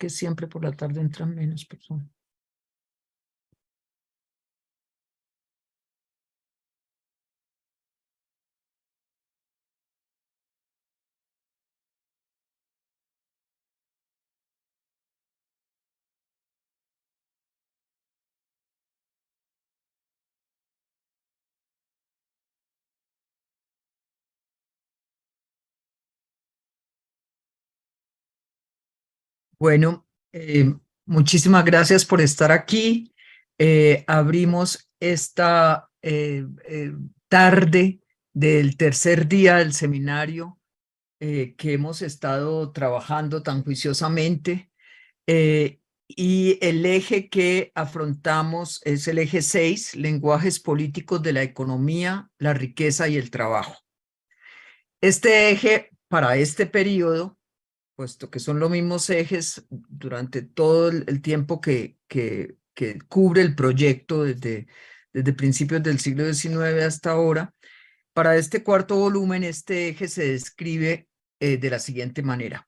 que siempre por la tarde entran menos personas. Bueno, muchísimas gracias por estar aquí. Abrimos esta tarde del tercer día del seminario que hemos estado trabajando tan juiciosamente. Y el eje que afrontamos es el eje 6, lenguajes políticos de la economía, la riqueza y el trabajo. Este eje para este periodo, puesto que son los mismos ejes durante todo el tiempo que cubre el proyecto desde principios del siglo XIX hasta ahora, para este cuarto volumen este eje se describe de la siguiente manera.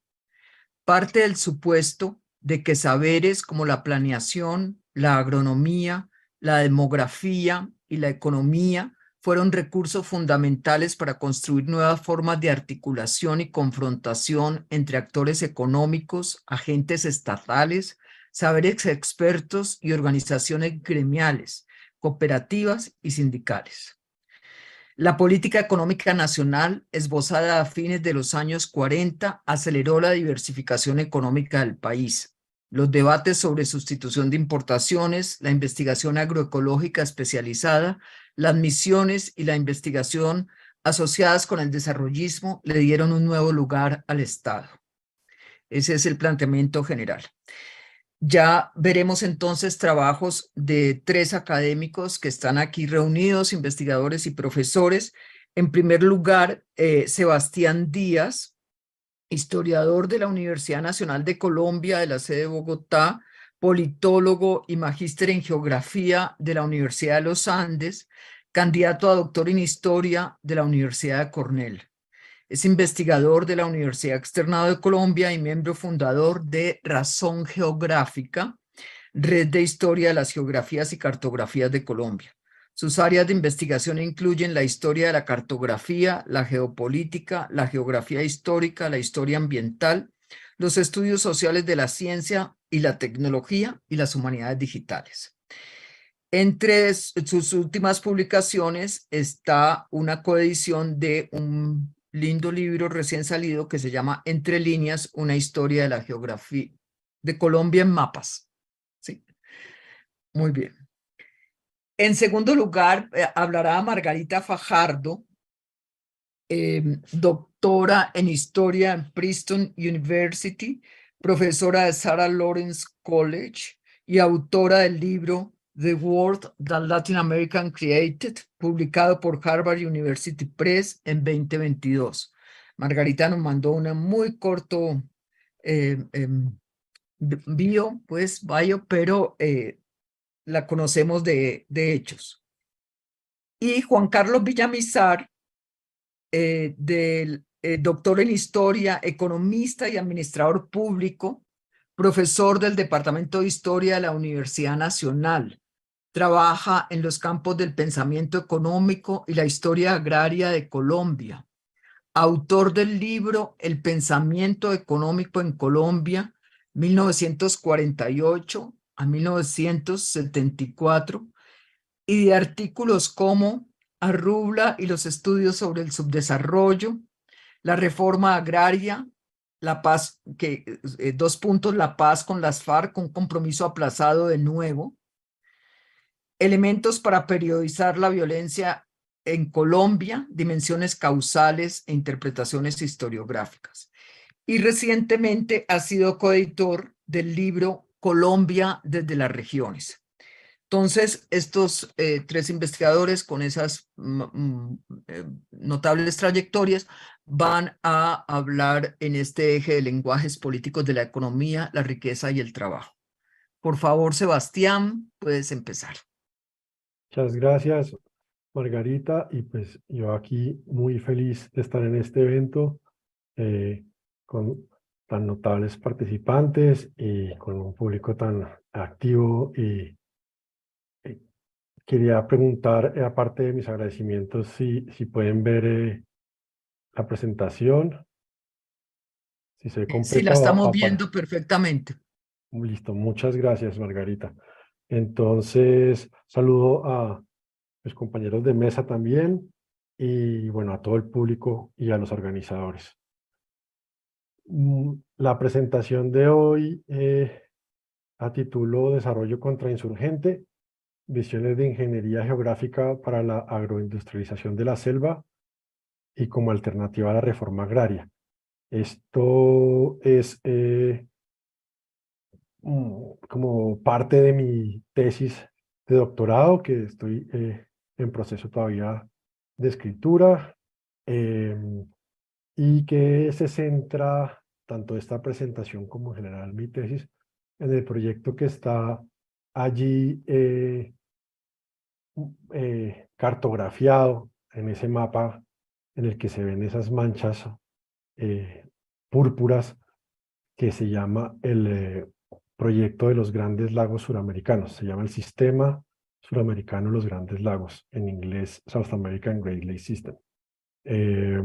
Parte del supuesto de que saberes como la planeación, la agronomía, la demografía y la economía fueron recursos fundamentales para construir nuevas formas de articulación y confrontación entre actores económicos, agentes estatales, saberes expertos y organizaciones gremiales, cooperativas y sindicales. La política económica nacional, esbozada a fines de los años 40, aceleró la diversificación económica del país. Los debates sobre sustitución de importaciones, la investigación agroecológica especializada, las misiones y la investigación asociadas con el desarrollismo le dieron un nuevo lugar al Estado. Ese es el planteamiento general. Ya veremos entonces trabajos de 3 académicos que están aquí reunidos, investigadores y profesores. En primer lugar, Sebastián Díaz, historiador de la Universidad Nacional de Colombia, de la sede de Bogotá, politólogo y magíster en geografía de la Universidad de los Andes, candidato a doctor en historia de la Universidad de Cornell. Es investigador de la Universidad Externado de Colombia y miembro fundador de Razón Geográfica, Red de Historia de las Geografías y Cartografías de Colombia. Sus áreas de investigación incluyen la historia de la cartografía, la geopolítica, la geografía histórica, la historia ambiental, los estudios sociales de la ciencia y la tecnología y las humanidades digitales. Entre sus últimas publicaciones está una coedición de un lindo libro recién salido que se llama Entre líneas, una historia de la geografía de Colombia en mapas. Sí, muy bien. En segundo lugar, hablará Margarita Fajardo, doctora en historia en Princeton University, profesora de Sarah Lawrence College y autora del libro The World That Latin American Created, publicado por Harvard University Press en 2022. Margarita nos mandó una muy corto bio, pero la conocemos de hechos. Y Juan Carlos Villamizar, doctor en historia, economista y administrador público, profesor del Departamento de Historia de la Universidad Nacional. Trabaja en los campos del pensamiento económico y la historia agraria de Colombia. Autor del libro El pensamiento económico en Colombia, 1948 a 1974, y de artículos como Arrubla y los estudios sobre el subdesarrollo, la reforma agraria, la paz, la paz con las FARC, un compromiso aplazado de nuevo, elementos para periodizar la violencia en Colombia, dimensiones causales e interpretaciones historiográficas. Y recientemente ha sido coeditor del libro Colombia desde las regiones. Entonces, estos 3 investigadores con esas notables trayectorias van a hablar en este eje de lenguajes políticos de la economía, la riqueza y el trabajo. Por favor, Sebastián, puedes empezar. Muchas gracias, Margarita, y pues yo aquí muy feliz de estar en este evento con tan notables participantes y con un público tan activo. Y quería preguntar, aparte de mis agradecimientos, si pueden ver la presentación, si se ve Sí, la completa estamos para... viendo perfectamente. Listo, muchas gracias, Margarita. Entonces, saludo a mis compañeros de mesa también y bueno, a todo el público y a los organizadores. La presentación de hoy a título Desarrollo contrainsurgente, visiones de ingeniería geográfica para la agroindustrialización de la selva y como alternativa a la reforma agraria. Esto es como parte de mi tesis de doctorado, que estoy en proceso todavía de escritura, y que se centra, tanto esta presentación como en general mi tesis, en el proyecto que está allí cartografiado en ese mapa en el que se ven esas manchas eh, púrpuras, que se llama el proyecto de los Grandes Lagos Suramericanos. Se llama el Sistema Suramericano de los Grandes Lagos, en inglés South American Great Lakes System. Eh,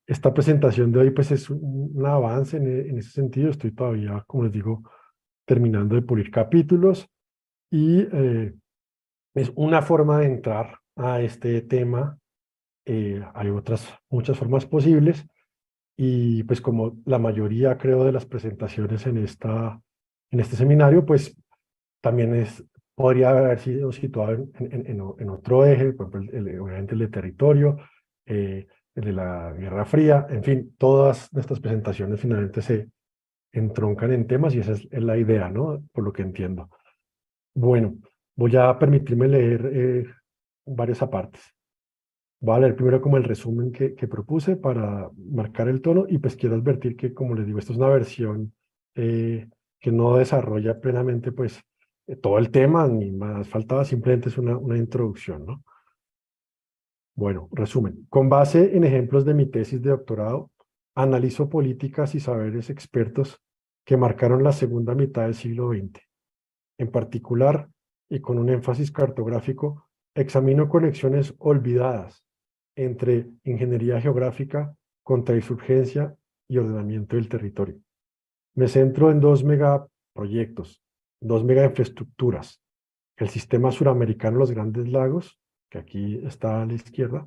esta presentación de hoy pues es un avance en ese sentido. Estoy todavía, como les digo, terminando de pulir capítulos y es una forma de entrar a este tema. Hay otras muchas formas posibles y pues como la mayoría creo de las presentaciones en este seminario, pues también podría haber sido situado en otro eje, por ejemplo, obviamente el de territorio, el de la Guerra Fría, en fin, todas nuestras presentaciones finalmente se entroncan en temas y esa es la idea, ¿no? Por lo que entiendo. Bueno, voy a permitirme leer varias apartes. Voy a leer primero como el resumen que propuse para marcar el tono y pues quiero advertir que, como les digo, esto es una versión que no desarrolla plenamente pues todo el tema, ni más faltaba, simplemente es una introducción, ¿no? Bueno, resumen. Con base en ejemplos de mi tesis de doctorado, analizo políticas y saberes expertos que marcaron la segunda mitad del siglo XX. En particular, y con un énfasis cartográfico, examino conexiones olvidadas entre ingeniería geográfica, contrainsurgencia y ordenamiento del territorio. Me centro en dos megaproyectos, dos megainfraestructuras: el Sistema Suramericano de los Grandes Lagos, que aquí está a la izquierda,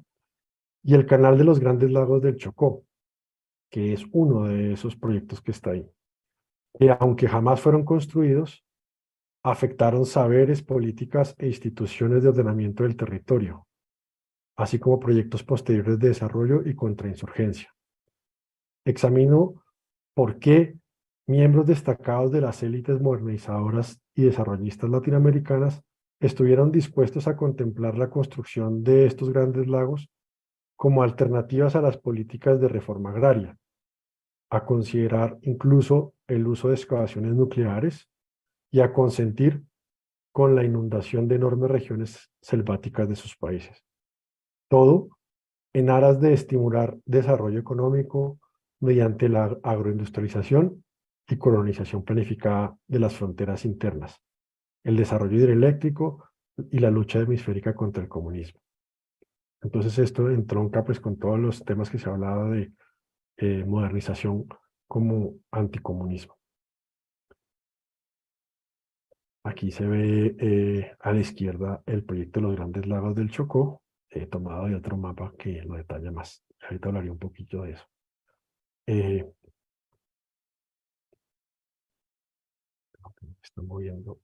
y el Canal de los Grandes Lagos del Chocó, que es uno de esos proyectos que está ahí. Que aunque jamás fueron construidos, afectaron saberes, políticas e instituciones de ordenamiento del territorio, así como proyectos posteriores de desarrollo y contrainsurgencia. Examino por qué miembros destacados de las élites modernizadoras y desarrollistas latinoamericanas estuvieron dispuestos a contemplar la construcción de estos grandes lagos como alternativas a las políticas de reforma agraria, a considerar incluso el uso de excavaciones nucleares y a consentir con la inundación de enormes regiones selváticas de sus países. Todo en aras de estimular desarrollo económico mediante la agroindustrialización y colonización planificada de las fronteras internas, el desarrollo hidroeléctrico y la lucha hemisférica contra el comunismo. Entonces esto entronca pues con todos los temas que se ha hablado de modernización como anticomunismo. Aquí se ve a la izquierda el proyecto de los Grandes Lagos del Chocó, tomado de otro mapa que lo detalla más. Ahorita hablaré un poquito de eso. Eh, me están moviendo,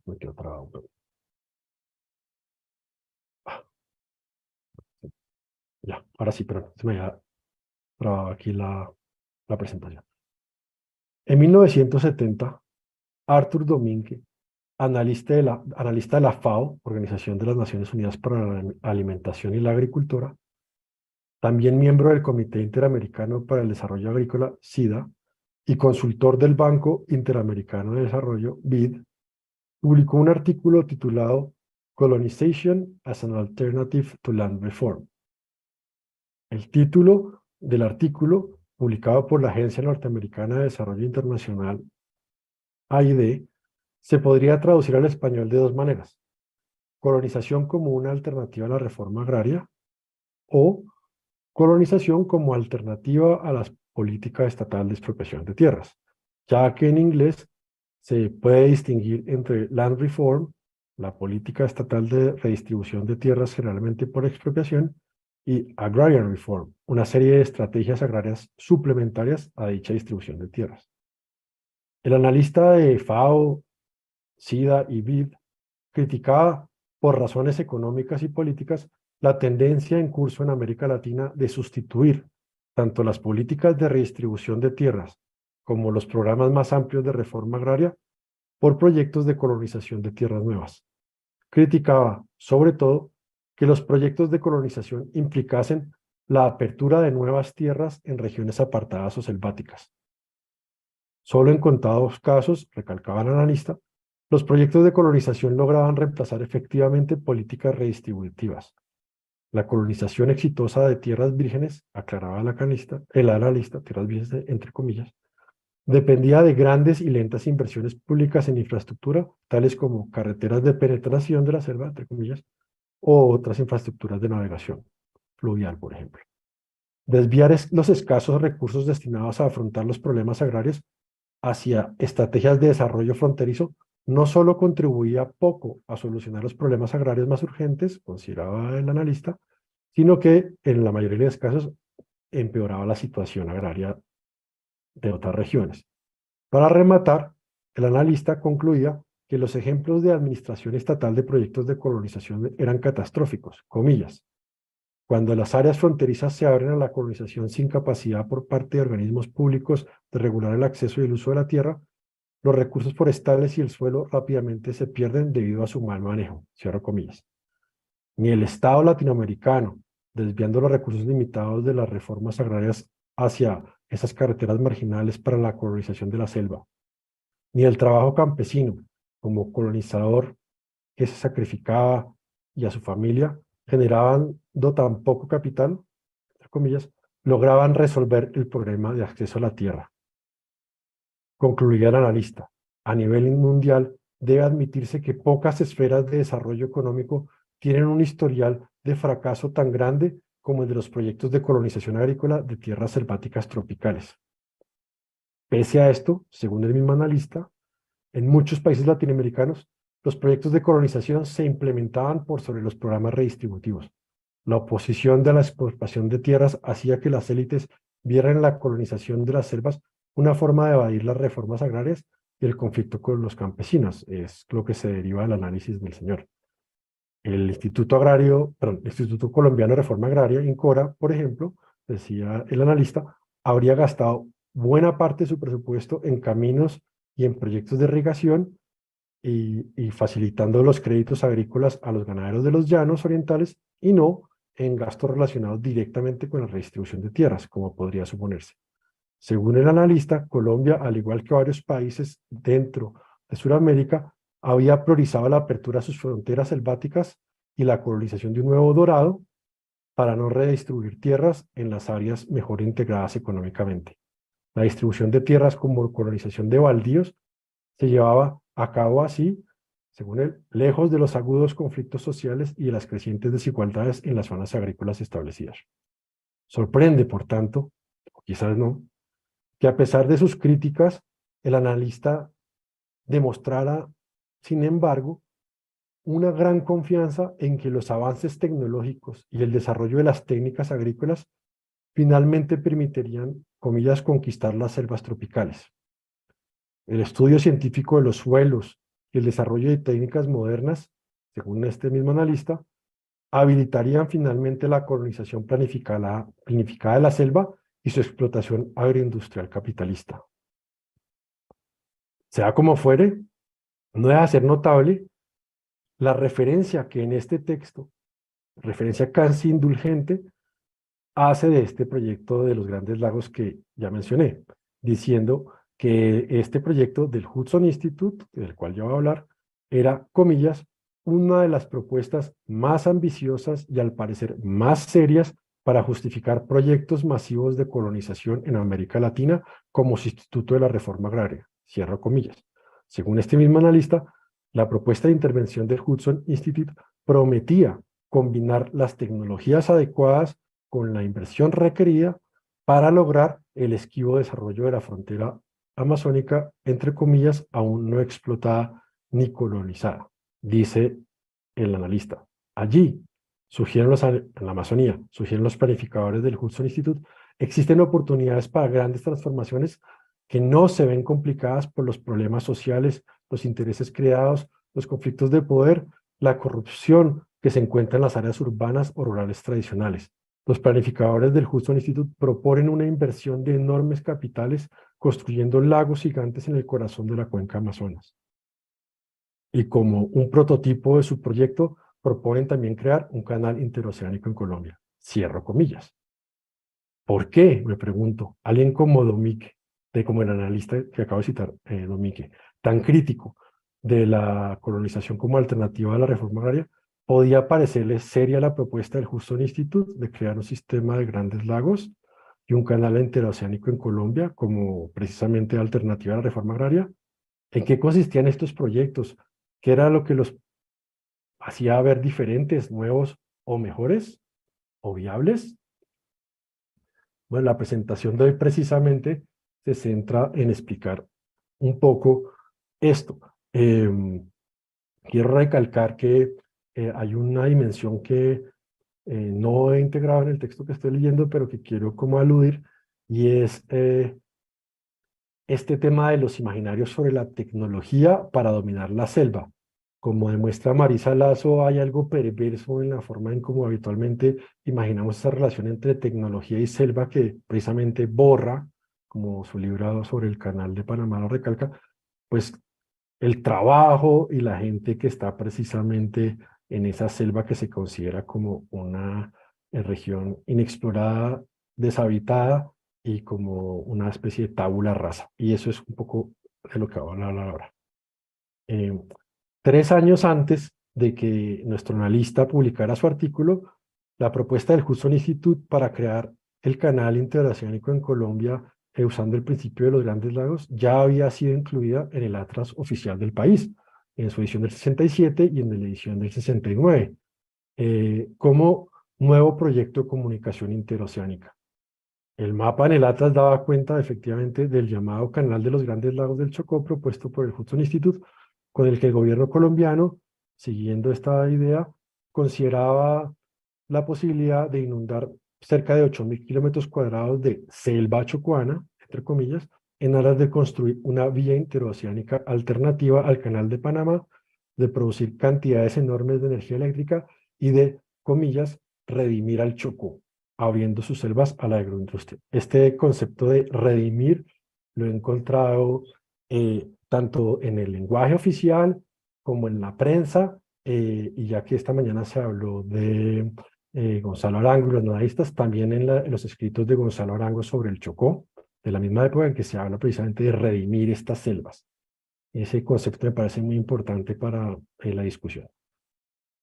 me quedo trabado. Ah, ya, ahora sí, pero se me ha trabado aquí la presentación. En 1970, Arthur Domingue, analista de la FAO, Organización de las Naciones Unidas para la Alimentación y la Agricultura, también miembro del Comité Interamericano para el Desarrollo Agrícola, SIDA, y consultor del Banco Interamericano de Desarrollo, BID, publicó un artículo titulado Colonization as an Alternative to Land Reform, El título del artículo, publicado por la Agencia Norteamericana de Desarrollo Internacional, AID, se podría traducir al español de dos maneras: colonización como una alternativa a la reforma agraria o colonización como alternativa a la política estatal de expropiación de tierras, ya que en inglés se puede distinguir entre land reform, la política estatal de redistribución de tierras generalmente por expropiación, y agrarian reform, una serie de estrategias agrarias suplementarias a dicha distribución de tierras. El analista de FAO, SIDA y BID criticaba, por razones económicas y políticas, la tendencia en curso en América Latina de sustituir tanto las políticas de redistribución de tierras como los programas más amplios de reforma agraria por proyectos de colonización de tierras nuevas. Criticaba, sobre todo, que los proyectos de colonización implicasen la apertura de nuevas tierras en regiones apartadas o selváticas. Solo en contados casos, recalcaba el analista, los proyectos de colonización lograban reemplazar efectivamente políticas redistributivas. La colonización exitosa de tierras vírgenes, aclaraba el analista, tierras vírgenes entre comillas, dependía de grandes y lentas inversiones públicas en infraestructura, tales como carreteras de penetración de la selva, entre comillas, o otras infraestructuras de navegación fluvial, por ejemplo. Desviar los escasos recursos destinados a afrontar los problemas agrarios hacia estrategias de desarrollo fronterizo no solo contribuía poco a solucionar los problemas agrarios más urgentes, consideraba el analista, sino que en la mayoría de los casos empeoraba la situación agraria de otras regiones. Para rematar, el analista concluía que los ejemplos de administración estatal de proyectos de colonización eran catastróficos, comillas. Cuando las áreas fronterizas se abren a la colonización sin capacidad por parte de organismos públicos de regular el acceso y el uso de la tierra, los recursos forestales y el suelo rápidamente se pierden debido a su mal manejo, cierro comillas. Ni el Estado latinoamericano, desviando los recursos limitados de las reformas agrarias hacia esas carreteras marginales para la colonización de la selva, ni el trabajo campesino, como colonizador que se sacrificaba y a su familia, generaban tan poco capital, entre comillas, lograban resolver el problema de acceso a la tierra. Concluía el analista, a nivel mundial debe admitirse que pocas esferas de desarrollo económico tienen un historial de fracaso tan grande como el de los proyectos de colonización agrícola de tierras selváticas tropicales. Pese a esto, según el mismo analista, en muchos países latinoamericanos, los proyectos de colonización se implementaban por sobre los programas redistributivos. La oposición de la expropiación de tierras hacía que las élites vieran en la colonización de las selvas una forma de evadir las reformas agrarias y el conflicto con los campesinos. Es lo que se deriva del análisis del señor. El Instituto Colombiano de Reforma Agraria, INCORA, por ejemplo, decía el analista, habría gastado buena parte de su presupuesto en caminos y en proyectos de irrigación y facilitando los créditos agrícolas a los ganaderos de los llanos orientales y no en gastos relacionados directamente con la redistribución de tierras, como podría suponerse. Según el analista, Colombia, al igual que varios países dentro de Sudamérica, había priorizado la apertura a sus fronteras selváticas y la colonización de un nuevo dorado para no redistribuir tierras en las áreas mejor integradas económicamente. La distribución de tierras como colonización de baldíos se llevaba a cabo así, según él, lejos de los agudos conflictos sociales y de las crecientes desigualdades en las zonas agrícolas establecidas. Sorprende, por tanto, o quizás no, que a pesar de sus críticas, el analista demostrara, sin embargo, una gran confianza en que los avances tecnológicos y el desarrollo de las técnicas agrícolas finalmente permitirían, comillas, conquistar las selvas tropicales. El estudio científico de los suelos y el desarrollo de técnicas modernas, según este mismo analista, habilitarían finalmente la colonización planificada de la selva y su explotación agroindustrial capitalista. Sea como fuere, no deja de ser notable la referencia que en este texto, referencia casi indulgente, hace de este proyecto de los Grandes Lagos que ya mencioné, diciendo que este proyecto del Hudson Institute, del cual yo voy a hablar, era, comillas, una de las propuestas más ambiciosas y al parecer más serias para justificar proyectos masivos de colonización en América Latina como sustituto de la reforma agraria. Cierro comillas. Según este mismo analista, la propuesta de intervención del Hudson Institute prometía combinar las tecnologías adecuadas con la inversión requerida para lograr el esquivo desarrollo de la frontera amazónica, entre comillas, aún no explotada ni colonizada, dice el analista. Allí, en la Amazonía, sugieren los planificadores del Hudson Institute, existen oportunidades para grandes transformaciones que no se ven complicadas por los problemas sociales, los intereses creados, los conflictos de poder, la corrupción que se encuentra en las áreas urbanas o rurales tradicionales. Los planificadores del Hudson Institute proponen una inversión de enormes capitales construyendo lagos gigantes en el corazón de la cuenca Amazonas. Y como un prototipo de su proyecto, proponen también crear un canal interoceánico en Colombia. Cierro comillas. ¿Por qué? Me pregunto. Alguien como Domínguez, como el analista que acabo de citar, Domínguez, tan crítico de la colonización como alternativa a la reforma agraria, ¿podía parecerle seria la propuesta del Hudson Institute de crear un sistema de grandes lagos y un canal interoceánico en Colombia como precisamente alternativa a la reforma agraria? ¿En qué consistían estos proyectos? ¿Qué era lo que los hacía ver diferentes, nuevos o mejores o viables? Bueno, la presentación de hoy precisamente se centra en explicar un poco esto. Quiero recalcar que hay una dimensión que no he integrado en el texto que estoy leyendo, pero que quiero como aludir, y es este tema de los imaginarios sobre la tecnología para dominar la selva. Como demuestra Marisa Lazo, hay algo perverso en la forma en cómo habitualmente imaginamos esa relación entre tecnología y selva que precisamente borra, como su libro sobre el canal de Panamá lo recalca, pues el trabajo y la gente que está precisamente en esa selva que se considera como una región inexplorada, deshabitada y como una especie de tabula rasa. Y eso es un poco de lo que voy a hablar ahora. 3 años antes de que nuestro analista publicara su artículo, la propuesta del Hudson Institute para crear el canal interoceánico en Colombia usando el principio de los Grandes Lagos ya había sido incluida en el Atlas oficial del país, en su edición del 67 y en la edición del 69, como nuevo proyecto de comunicación interoceánica. El mapa en el Atlas daba cuenta efectivamente del llamado Canal de los Grandes Lagos del Chocó propuesto por el Hudson Institute, con el que el gobierno colombiano, siguiendo esta idea, consideraba la posibilidad de inundar cerca de 8.000 kilómetros cuadrados de selva chocuana, entre comillas, en aras de construir una vía interoceánica alternativa al Canal de Panamá, de producir cantidades enormes de energía eléctrica y de, comillas, redimir al Chocó, abriendo sus selvas a la agroindustria. Este concepto de redimir lo he encontrado tanto en el lenguaje oficial como en la prensa, y ya que esta mañana se habló de Gonzalo Arango y los nadaístas, también en los escritos de Gonzalo Arango sobre el Chocó, de la misma época en que se habla precisamente de redimir estas selvas. Ese concepto me parece muy importante para la discusión.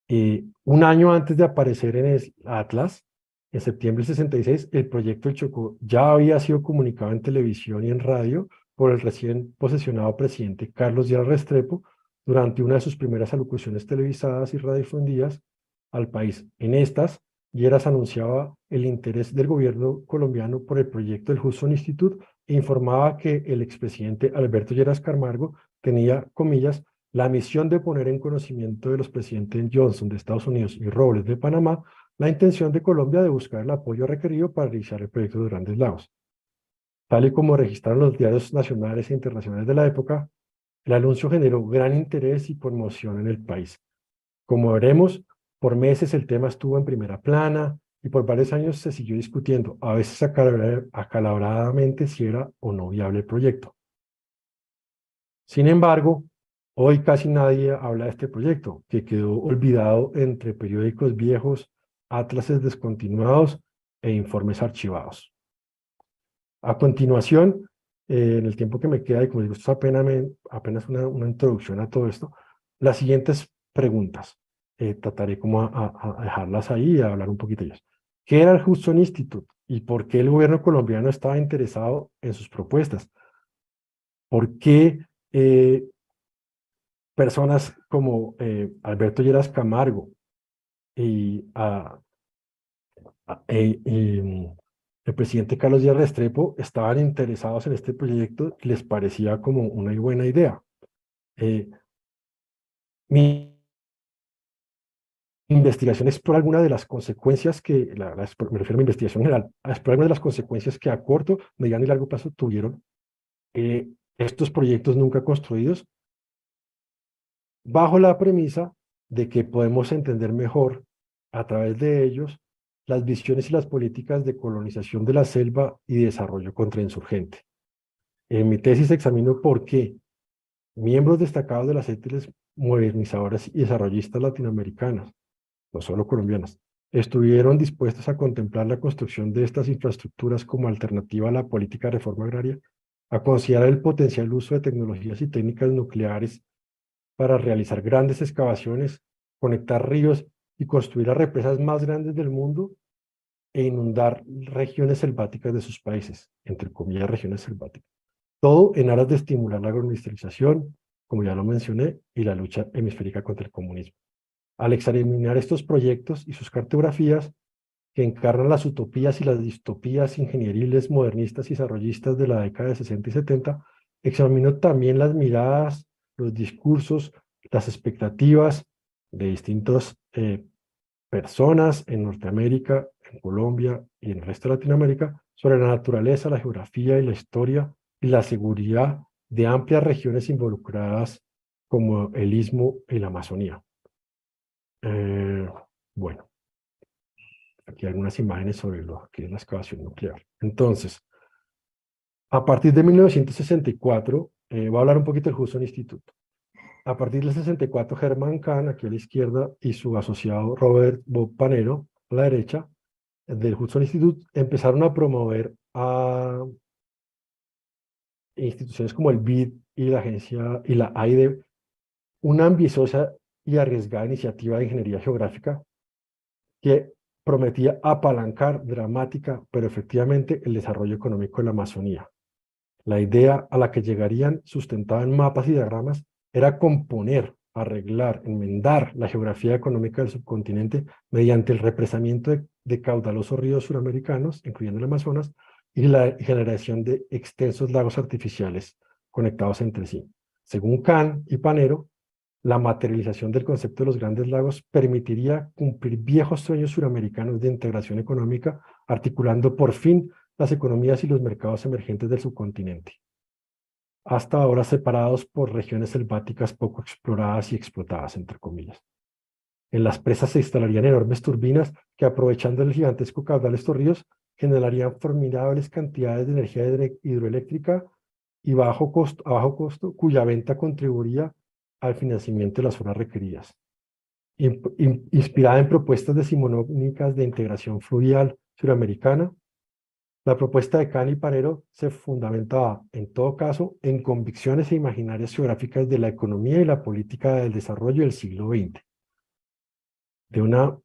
Un año antes de aparecer en el Atlas, en septiembre del 66, el proyecto del Chocó ya había sido comunicado en televisión y en radio por el recién posesionado presidente Carlos Díaz Restrepo durante una de sus primeras alocuciones televisadas y radiodifundidas al país. En estas, Lleras anunciaba el interés del gobierno colombiano por el proyecto del Hudson Institute e informaba que el expresidente Alberto Lleras Camargo tenía, comillas, la misión de poner en conocimiento de los presidentes Johnson de Estados Unidos y Robles de Panamá la intención de Colombia de buscar el apoyo requerido para realizar el proyecto de Grandes Lagos. Tal y como registraron los diarios nacionales e internacionales de la época, el anuncio generó gran interés y conmoción en el país. Como veremos, por meses el tema estuvo en primera plana y por varios años se siguió discutiendo, a veces acalabradamente, si era o no viable el proyecto. Sin embargo, hoy casi nadie habla de este proyecto, que quedó olvidado entre periódicos viejos, atlases descontinuados e informes archivados. A continuación, en el tiempo que me queda, y como digo, esto es apenas una introducción a todo esto, las siguientes preguntas. Trataré como a dejarlas ahí y a hablar un poquito de ellas. ¿Qué era el Hudson Institute y por qué el gobierno colombiano estaba interesado en sus propuestas? ¿Por qué personas como Alberto Lleras Camargo y, el presidente Carlos Díaz Restrepo estaban interesados en este proyecto y les parecía como una buena idea? Mi investigación explora algunas de las consecuencias me refiero a mi investigación general, a explorar algunas de las consecuencias que a corto, mediano y largo plazo tuvieron estos proyectos nunca construidos, bajo la premisa de que podemos entender mejor a través de ellos las visiones y las políticas de colonización de la selva y desarrollo contrainsurgente. En mi tesis examino por qué miembros destacados de las élites modernizadoras y desarrollistas latinoamericanas, no solo colombianas, estuvieron dispuestos a contemplar la construcción de estas infraestructuras como alternativa a la política de reforma agraria, a considerar el potencial uso de tecnologías y técnicas nucleares para realizar grandes excavaciones, conectar ríos y construir las represas más grandes del mundo e inundar regiones selváticas de sus países, entre comillas regiones selváticas. Todo en aras de estimular la agroindustrialización, como ya lo mencioné, y la lucha hemisférica contra el comunismo. Al examinar estos proyectos y sus cartografías, que encarnan las utopías y las distopías ingenieriles, modernistas y desarrollistas de la década de 60 y 70, examino también las miradas, los discursos, las expectativas de distintas personas en Norteamérica, en Colombia y en el resto de Latinoamérica sobre la naturaleza, la geografía y la historia y la seguridad de amplias regiones involucradas como el Istmo y la Amazonía. Bueno, aquí hay algunas imágenes sobre lo que es la excavación nuclear. Entonces, a partir de 1964, voy a hablar un poquito del Hudson Institute. A partir del 64, Herman Kahn, aquí a la izquierda, y su asociado Robert Bob Panero, a la derecha, del Hudson Institute, empezaron a promover a instituciones como el BID y la agencia y la AIDE una ambiciosa y arriesgada iniciativa de ingeniería geográfica que prometía apalancar dramática, pero efectivamente, el desarrollo económico de la Amazonía. La idea a la que llegarían, sustentada en mapas y diagramas, era componer, arreglar, enmendar la geografía económica del subcontinente mediante el represamiento de caudalosos ríos suramericanos, incluyendo el Amazonas, y la generación de extensos lagos artificiales conectados entre sí. Según Kahn y Panero, la materialización del concepto de los grandes lagos permitiría cumplir viejos sueños suramericanos de integración económica, articulando por fin las economías y los mercados emergentes del subcontinente, hasta ahora separados por regiones selváticas poco exploradas y explotadas, entre comillas. En las presas se instalarían enormes turbinas que, aprovechando el gigantesco caudal de estos ríos, generarían formidables cantidades de energía hidroeléctrica y a bajo costo, cuya venta contribuiría al financiamiento de las zonas requeridas. Inspirada en propuestas decimonónicas de integración fluvial suramericana, la propuesta de Kahn y Panero se fundamentaba, en todo caso, en convicciones e imaginarias geográficas de la economía y la política del desarrollo del siglo XX. De una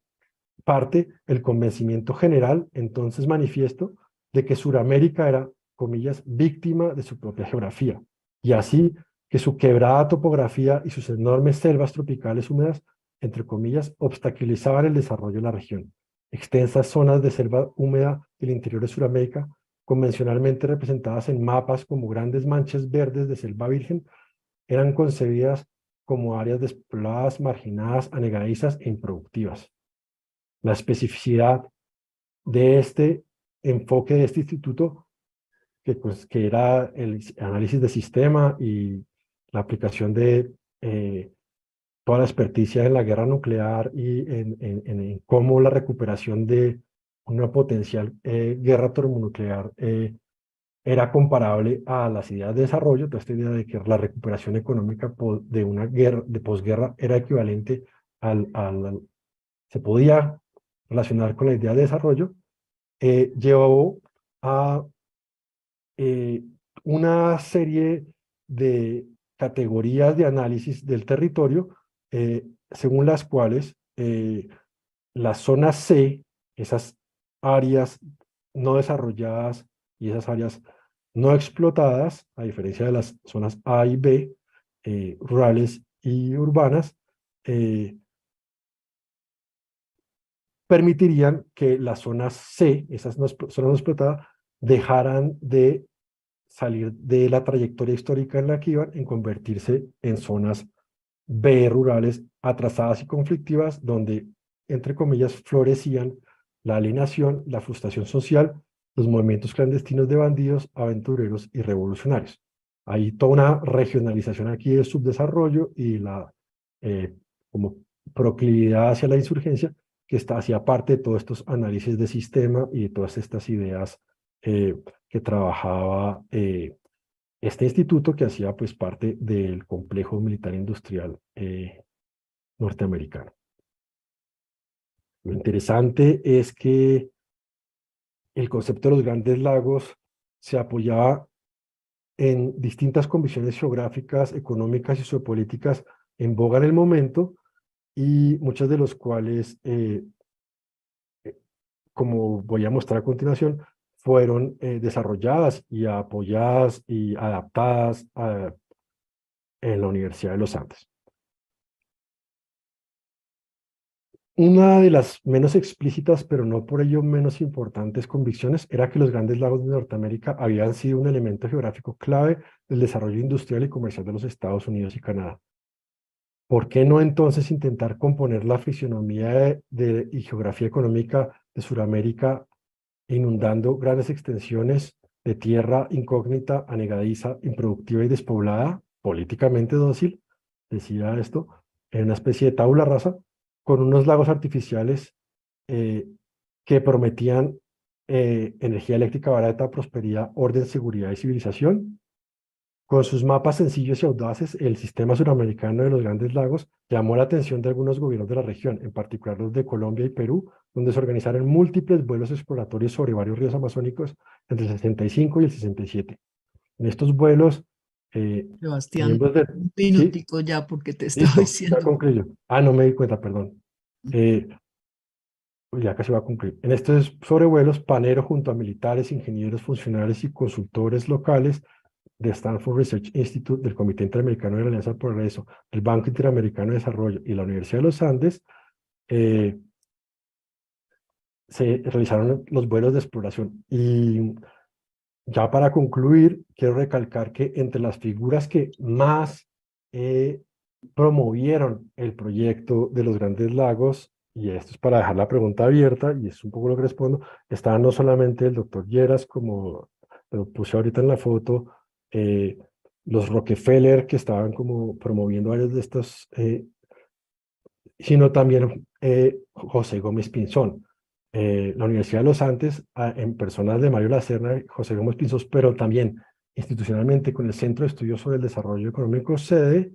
parte, el convencimiento general, entonces manifiesto, de que Suramérica era, comillas, víctima de su propia geografía, y así que su quebrada topografía y sus enormes selvas tropicales húmedas, entre comillas, obstaculizaban el desarrollo de la región. Extensas zonas de selva húmeda del interior de Sudamérica, convencionalmente representadas en mapas como grandes manchas verdes de selva virgen, eran concebidas como áreas despobladas, marginadas, anegadizas e improductivas. La especificidad de este enfoque de este instituto, que era el análisis de sistema y la aplicación de toda la experticia en la guerra nuclear y en cómo la recuperación de una potencial guerra termonuclear era comparable a las ideas de desarrollo. Toda esta idea de que la recuperación económica de una guerra, de posguerra, era equivalente se podía relacionar con la idea de desarrollo, llevó a una serie de categorías de análisis del territorio, según las cuales la zona C, esas áreas no desarrolladas y esas áreas no explotadas, a diferencia de las zonas A y B, rurales y urbanas, eh, permitirían que las zonas C, esas zonas no explotadas, dejaran de salir de la trayectoria histórica en la que iban en convertirse en zonas B rurales atrasadas y conflictivas, donde, entre comillas, florecían la alienación, la frustración social, los movimientos clandestinos de bandidos, aventureros y revolucionarios. Hay toda una regionalización aquí del subdesarrollo y la como proclividad hacia la insurgencia que hacía parte de todos estos análisis de sistema y de todas estas ideas que trabajaba este instituto, que hacía pues parte del complejo militar industrial norteamericano. Lo interesante es que el concepto de los grandes lagos se apoyaba en distintas condiciones geográficas, económicas y sociopolíticas en boga en el momento, y muchas de los cuales, como voy a mostrar a continuación, fueron desarrolladas y apoyadas y adaptadas en la Universidad de los Andes. Una de las menos explícitas, pero no por ello menos importantes convicciones, era que los grandes lagos de Norteamérica habían sido un elemento geográfico clave del desarrollo industrial y comercial de los Estados Unidos y Canadá. ¿Por qué no entonces intentar componer la fisionomía y geografía económica de Sudamérica inundando grandes extensiones de tierra incógnita, anegadiza, improductiva y despoblada, políticamente dócil, decía esto, en una especie de tabula rasa, con unos lagos artificiales eh, que prometían energía eléctrica barata, prosperidad, orden, seguridad y civilización? Con sus mapas sencillos y audaces, el sistema suramericano de los Grandes Lagos llamó la atención de algunos gobiernos de la región, en particular los de Colombia y Perú, donde se organizaron múltiples vuelos exploratorios sobre varios ríos amazónicos entre el 65 y el 67. En estos vuelos, Sebastián, miembros de... un Sí, minutico ya porque te estaba listo, ya diciendo. concluyo. Ah, no me di cuenta, perdón. Eh, ya casi va a cumplir. En estos sobrevuelos, Panero, junto a militares, ingenieros, funcionarios y consultores locales de Stanford Research Institute, del Comité Interamericano de la Alianza por el Progreso, el Banco Interamericano de Desarrollo y la Universidad de los Andes, eh, se realizaron los vuelos de exploración. Y ya para concluir, quiero recalcar que entre las figuras que más promovieron el proyecto de los Grandes Lagos, y esto es para dejar la pregunta abierta, y es un poco lo que respondo, estaba no solamente el doctor Lleras, como lo puse ahorita en la foto, eh, los Rockefeller, que estaban como promoviendo varios de estos, sino también José Gómez Pinzón. La Universidad de los Andes, en personas de Mario Lacerna y José Gómez Pinzón, pero también institucionalmente con el Centro de Estudios sobre el Desarrollo Económico, SEDE,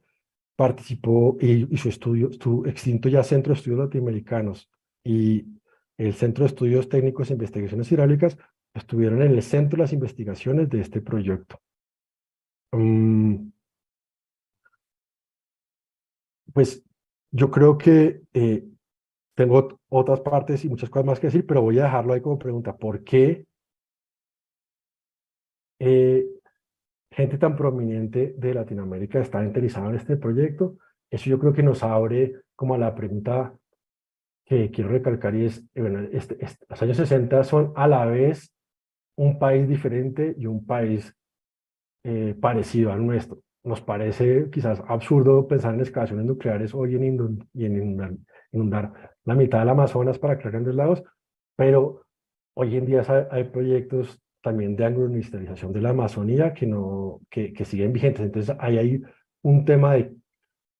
participó y su estudio, su extinto ya Centro de Estudios Latinoamericanos y el Centro de Estudios Técnicos e Investigaciones Hidráulicas estuvieron en el centro de las investigaciones de este proyecto. Pues yo creo que tengo otras partes y muchas cosas más que decir, pero voy a dejarlo ahí como pregunta. ¿Por qué eh, gente tan prominente de Latinoamérica está interesada en este proyecto? Eso yo creo que nos abre como a la pregunta que quiero recalcar, y es, bueno, los años 60 son a la vez un país diferente y un país parecido al nuestro. Nos parece quizás absurdo pensar en excavaciones nucleares hoy en inundar la mitad del Amazonas para crear grandes lagos, pero hoy en día hay proyectos también de agroindustrialización de la Amazonía que, no, que siguen vigentes. Entonces hay un tema de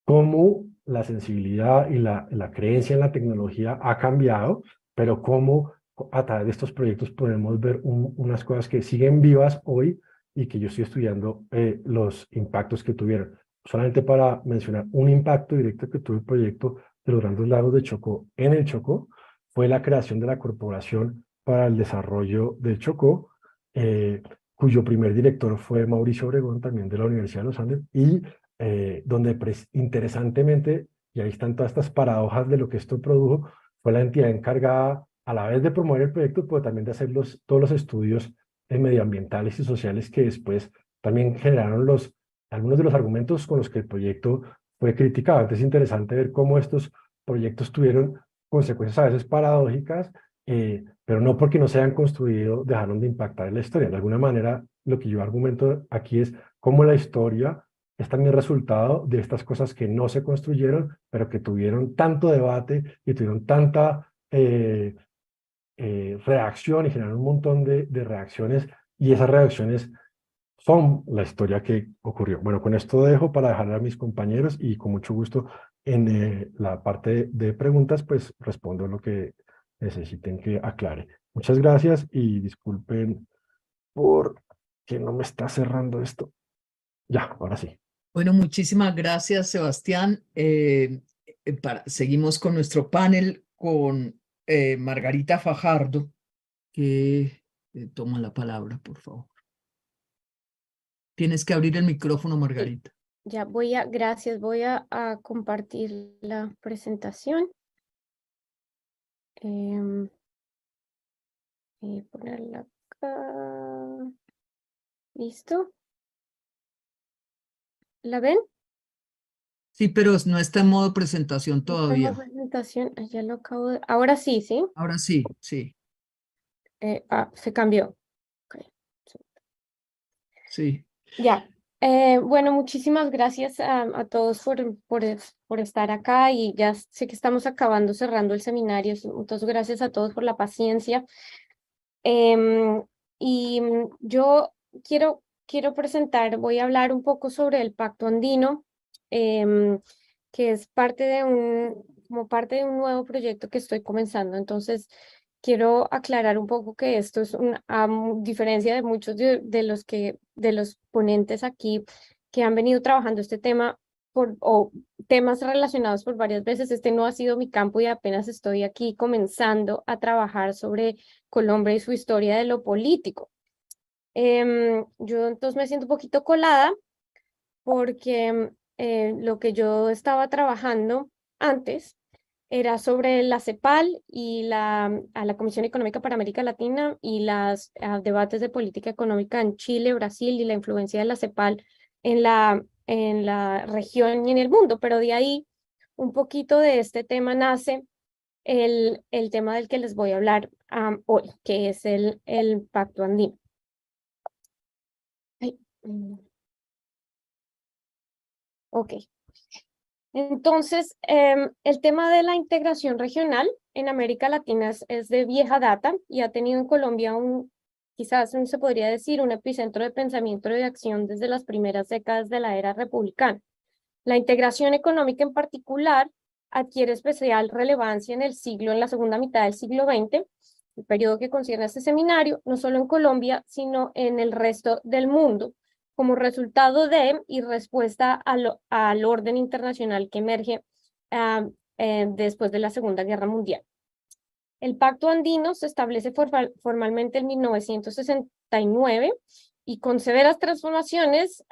cómo la sensibilidad y la creencia en la tecnología ha cambiado, pero cómo a través de estos proyectos podemos ver unas cosas que siguen vivas hoy y que yo estoy estudiando los impactos que tuvieron. Solamente para mencionar un impacto directo que tuvo el proyecto de los Grandes Lagos de Chocó en el Chocó, fue la creación de la Corporación para el Desarrollo del Chocó, cuyo primer director fue Mauricio Obregón, también de la Universidad de los Andes, y donde interesantemente, y ahí están todas estas paradojas de lo que esto produjo, fue la entidad encargada a la vez de promover el proyecto, pero también de hacer todos los estudios medioambientales y sociales que después también generaron algunos de los argumentos con los que el proyecto fue criticado. Entonces es interesante ver cómo estos proyectos tuvieron consecuencias a veces paradójicas, pero no porque no se hayan construido dejaron de impactar en la historia. De alguna manera, lo que yo argumento aquí es cómo la historia es también resultado de estas cosas que no se construyeron, pero que tuvieron tanto debate y tuvieron tanta reacción y generaron un montón de reacciones, y esas reacciones son la historia que ocurrió. Bueno, con esto dejo para dejarle a mis compañeros y con mucho gusto en la parte de preguntas, pues respondo lo que necesiten que aclare. Muchas gracias y disculpen por que no me está cerrando esto. Ya, ahora sí. Bueno, muchísimas gracias, Sebastián. Seguimos con nuestro panel con Margarita Fajardo, que toma la palabra, por favor. Tienes que abrir el micrófono, Margarita. Ya gracias, voy a compartir la presentación. Voy a ponerla acá. ¿Listo? ¿La ven? Sí, pero no está en modo presentación todavía. La presentación, ya lo acabo de... Ahora sí, ¿sí? Ahora sí, sí, Se cambió. Okay. sí. Ya. Bueno, muchísimas gracias a todos por estar acá, y ya sé que estamos cerrando el seminario, entonces gracias a todos por la paciencia. Yo quiero voy a hablar un poco sobre el Pacto Andino, que es como parte de un nuevo proyecto que estoy comenzando. Entonces, quiero aclarar un poco que esto es a diferencia de muchos de los ponentes aquí que han venido trabajando este tema o temas relacionados por varias veces. Este no ha sido mi campo y apenas estoy aquí comenzando a trabajar sobre Colombia y su historia de lo político. Yo entonces me siento un poquito colada porque lo que yo estaba trabajando antes era sobre la CEPAL y a la Comisión Económica para América Latina y los debates de política económica en Chile, Brasil, y la influencia de la CEPAL en la región y en el mundo. Pero de ahí, un poquito de este tema nace el tema del que les voy a hablar hoy, que es el Pacto Andino. Ay, ok. Entonces, el tema de la integración regional en América Latina es de vieja data y ha tenido en Colombia quizás se podría decir, un epicentro de pensamiento y de acción desde las primeras décadas de la era republicana. La integración económica en particular adquiere especial relevancia en la segunda mitad del siglo XX, el periodo que concierne a este seminario, no solo en Colombia, sino en el resto del mundo, como resultado de y respuesta al orden internacional que emerge después de la Segunda Guerra Mundial. El Pacto Andino se establece formalmente en 1969 y con severas transformaciones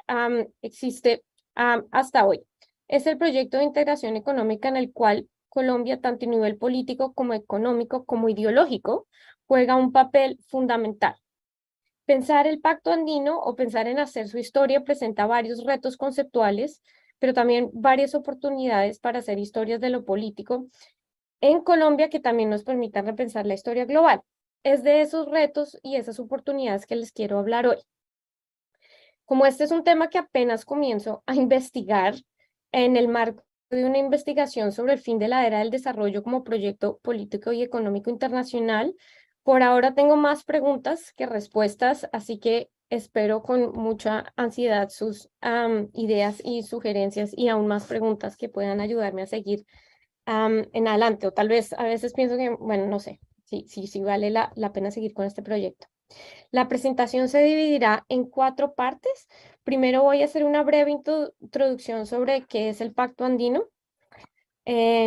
existe hasta hoy. Es el proyecto de integración económica en el cual Colombia, tanto a nivel político como económico como ideológico, juega un papel fundamental. Pensar el Pacto Andino o pensar en hacer su historia presenta varios retos conceptuales, pero también varias oportunidades para hacer historias de lo político en Colombia que también nos permitan repensar la historia global. Es de esos retos y esas oportunidades que les quiero hablar hoy. Como este es un tema que apenas comienzo a investigar en el marco de una investigación sobre el fin de la era del desarrollo como proyecto político y económico internacional, por ahora tengo más preguntas que respuestas, así que espero con mucha ansiedad sus ideas y sugerencias y aún más preguntas que puedan ayudarme a seguir en adelante, o tal vez a veces pienso que, bueno, no sé, si vale la pena seguir con este proyecto. La presentación se dividirá en 4 partes. Primero voy a hacer una breve introducción sobre qué es el Pacto Andino,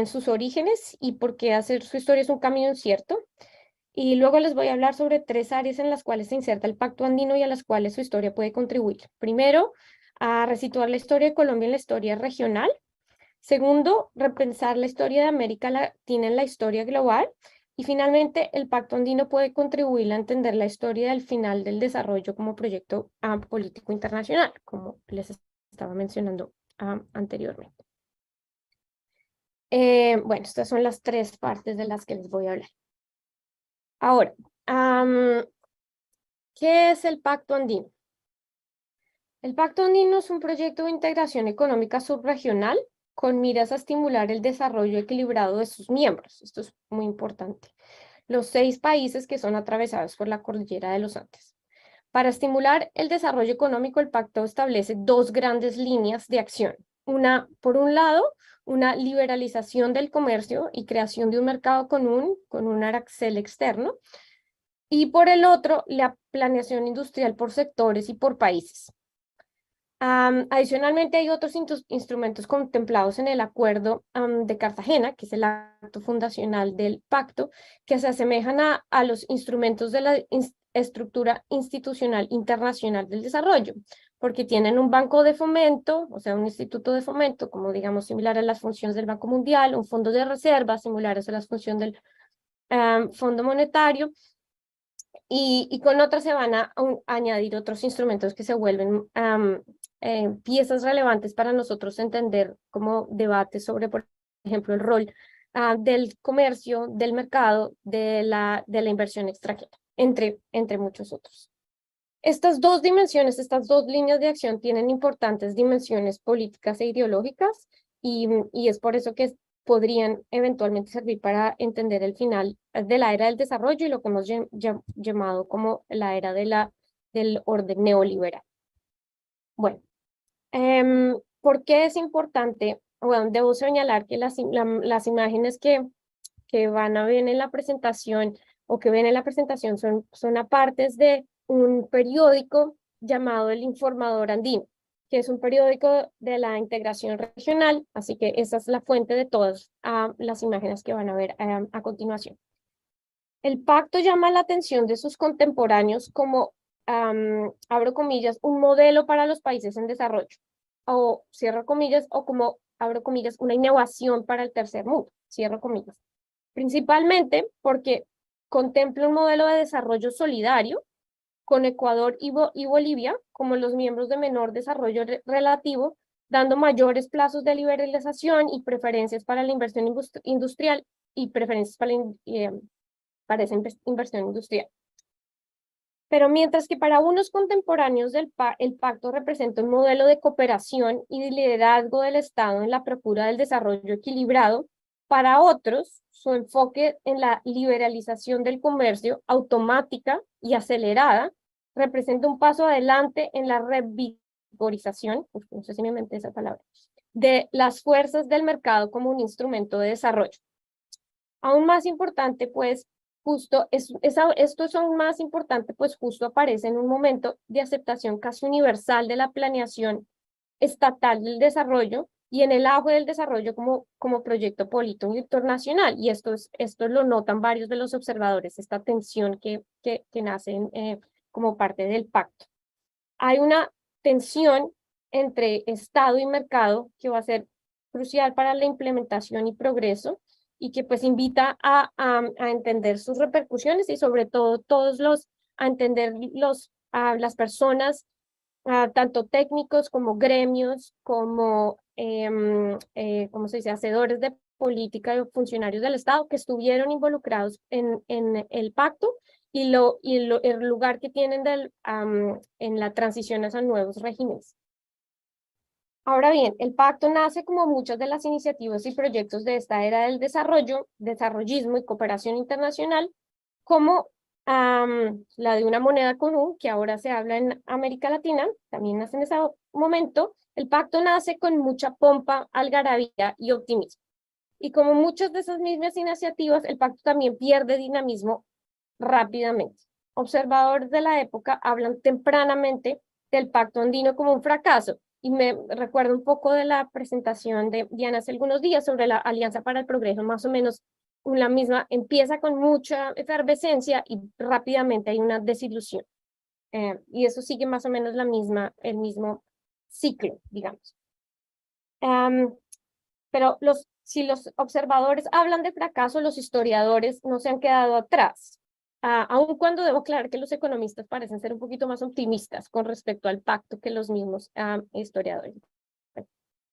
sus orígenes y por qué hacer su historia es un camino incierto. Y luego les voy a hablar sobre 3 áreas en las cuales se inserta el Pacto Andino y a las cuales su historia puede contribuir. Primero, a resituar la historia de Colombia en la historia regional. Segundo, repensar la historia de América Latina en la historia global. Y finalmente, el Pacto Andino puede contribuir a entender la historia del final del desarrollo como proyecto político internacional, como les estaba mencionando anteriormente. Bueno, estas son las tres partes de las que les voy a hablar. Ahora, ¿qué es el Pacto Andino? El Pacto Andino es un proyecto de integración económica subregional con miras a estimular el desarrollo equilibrado de sus miembros. Esto es muy importante. Los 6 países que son atravesados por la cordillera de los Andes. Para estimular el desarrollo económico, el pacto establece 2 grandes líneas de acción. Por un lado, una liberalización del comercio y creación de un mercado común con un arancel externo. Y por el otro, la planeación industrial por sectores y por países. Adicionalmente, hay otros instrumentos contemplados en el Acuerdo de Cartagena, que es el acto fundacional del pacto, que se asemejan a los instrumentos de la estructura institucional internacional del desarrollo, porque tienen un banco de fomento, o sea, un instituto de fomento, como digamos, similar a las funciones del Banco Mundial, un fondo de reserva, similares a las funciones del Fondo Monetario, y con otras se van a añadir otros instrumentos que se vuelven piezas relevantes para nosotros entender como debate sobre, por ejemplo, el rol del comercio, del mercado, de la inversión extranjera, entre muchos otros. Estas 2 dimensiones, estas 2 líneas de acción tienen importantes dimensiones políticas e ideológicas y es por eso que podrían eventualmente servir para entender el final de la era del desarrollo y lo que hemos llamado como la era del orden neoliberal. Bueno, ¿por qué es importante? Bueno, debo señalar que las imágenes que van a ver en la presentación o que ven en la presentación son apartes de un periódico llamado El Informador Andino, que es un periódico de la integración regional, así que esa es la fuente de todas las imágenes que van a ver a continuación. El pacto llama la atención de sus contemporáneos como, abro comillas, un modelo para los países en desarrollo, o cierro comillas, o como, abro comillas, una innovación para el tercer mundo, cierro comillas. Principalmente porque contempla un modelo de desarrollo solidario con Ecuador y Bolivia como los miembros de menor desarrollo relativo, dando mayores plazos de liberalización y preferencias para la inversión industrial y preferencias para esa inversión industrial. Pero mientras que para unos contemporáneos el pacto representa un modelo de cooperación y de liderazgo del Estado en la procura del desarrollo equilibrado, para otros, su enfoque en la liberalización del comercio automática y acelerada representa un paso adelante en la revigorización, no sé si me inventé esa palabra, de las fuerzas del mercado como un instrumento de desarrollo. Aún más importante, pues, esto es aún más importante, pues justo aparece en un momento de aceptación casi universal de la planeación estatal del desarrollo y en el auge del desarrollo como proyecto político internacional. Y esto lo notan varios de los observadores, esta tensión que nace como parte del pacto. Hay una tensión entre Estado y mercado que va a ser crucial para la implementación y progreso y que pues invita a entender sus repercusiones y sobre todo a entender las personas, tanto técnicos como gremios, como, ¿cómo se dice?, hacedores de política y funcionarios del Estado que estuvieron involucrados en el pacto y el lugar que tienen en la transición a nuevos regímenes. Ahora bien, el pacto nace como muchas de las iniciativas y proyectos de esta era del desarrollo, desarrollismo y cooperación internacional, como la de una moneda común, que ahora se habla en América Latina, también nace en ese momento. El pacto nace con mucha pompa, algarabía y optimismo. Y como muchas de esas mismas iniciativas, el pacto también pierde dinamismo rápidamente. Observadores de la época hablan tempranamente del pacto andino como un fracaso, y me recuerdo un poco de la presentación de Diana hace algunos días sobre la Alianza para el Progreso, más o menos la misma, empieza con mucha efervescencia y rápidamente hay una desilusión. Y eso sigue más o menos el mismo ciclo, digamos. Pero los si los observadores hablan de fracaso, los historiadores no se han quedado atrás. Aun cuando debo aclarar que los economistas parecen ser un poquito más optimistas con respecto al pacto que los mismos historiadores.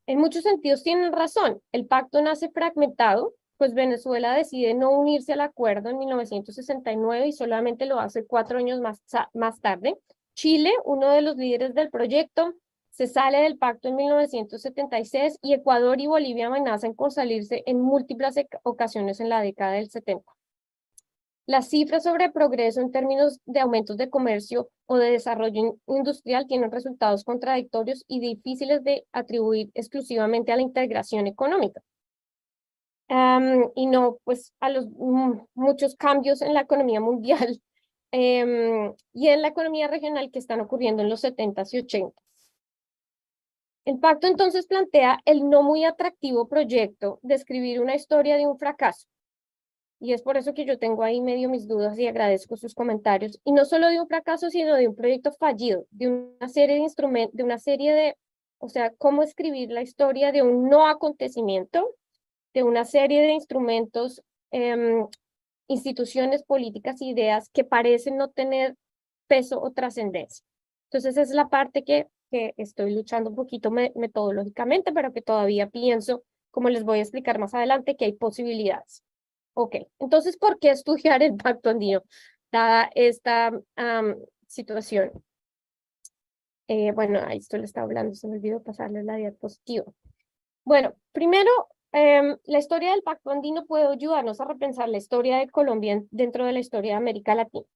En muchos sentidos tienen razón. El pacto nace fragmentado, pues Venezuela decide no unirse al acuerdo en 1969 y solamente lo hace 4 años más tarde. Chile, uno de los líderes del proyecto, se sale del pacto en 1976 y Ecuador y Bolivia amenazan con salirse en múltiples ocasiones en la década del 70. Las cifras sobre progreso en términos de aumentos de comercio o de desarrollo industrial tienen resultados contradictorios y difíciles de atribuir exclusivamente a la integración económica. Y no pues a los muchos cambios en la economía mundial y en la economía regional que están ocurriendo en los 70s y 80s. El pacto entonces plantea el no muy atractivo proyecto de escribir una historia de un fracaso. Y es por eso que yo tengo ahí medio mis dudas y agradezco sus comentarios. Y no solo de un fracaso, sino de un proyecto fallido, de una serie de instrumentos, de una serie de, o sea, cómo escribir la historia de un no acontecimiento, de una serie de instrumentos, instituciones políticas e ideas que parecen no tener peso o trascendencia. Entonces es la parte que estoy luchando un poquito metodológicamente, pero que todavía pienso, como les voy a explicar más adelante, que hay posibilidades. Ok, entonces, ¿por qué estudiar el pacto andino, dada esta situación? Bueno, ahí esto le estaba hablando, se me olvidó pasarle la diapositiva. Bueno, primero, la historia del pacto andino puede ayudarnos a repensar la historia de Colombia dentro de la historia de América Latina.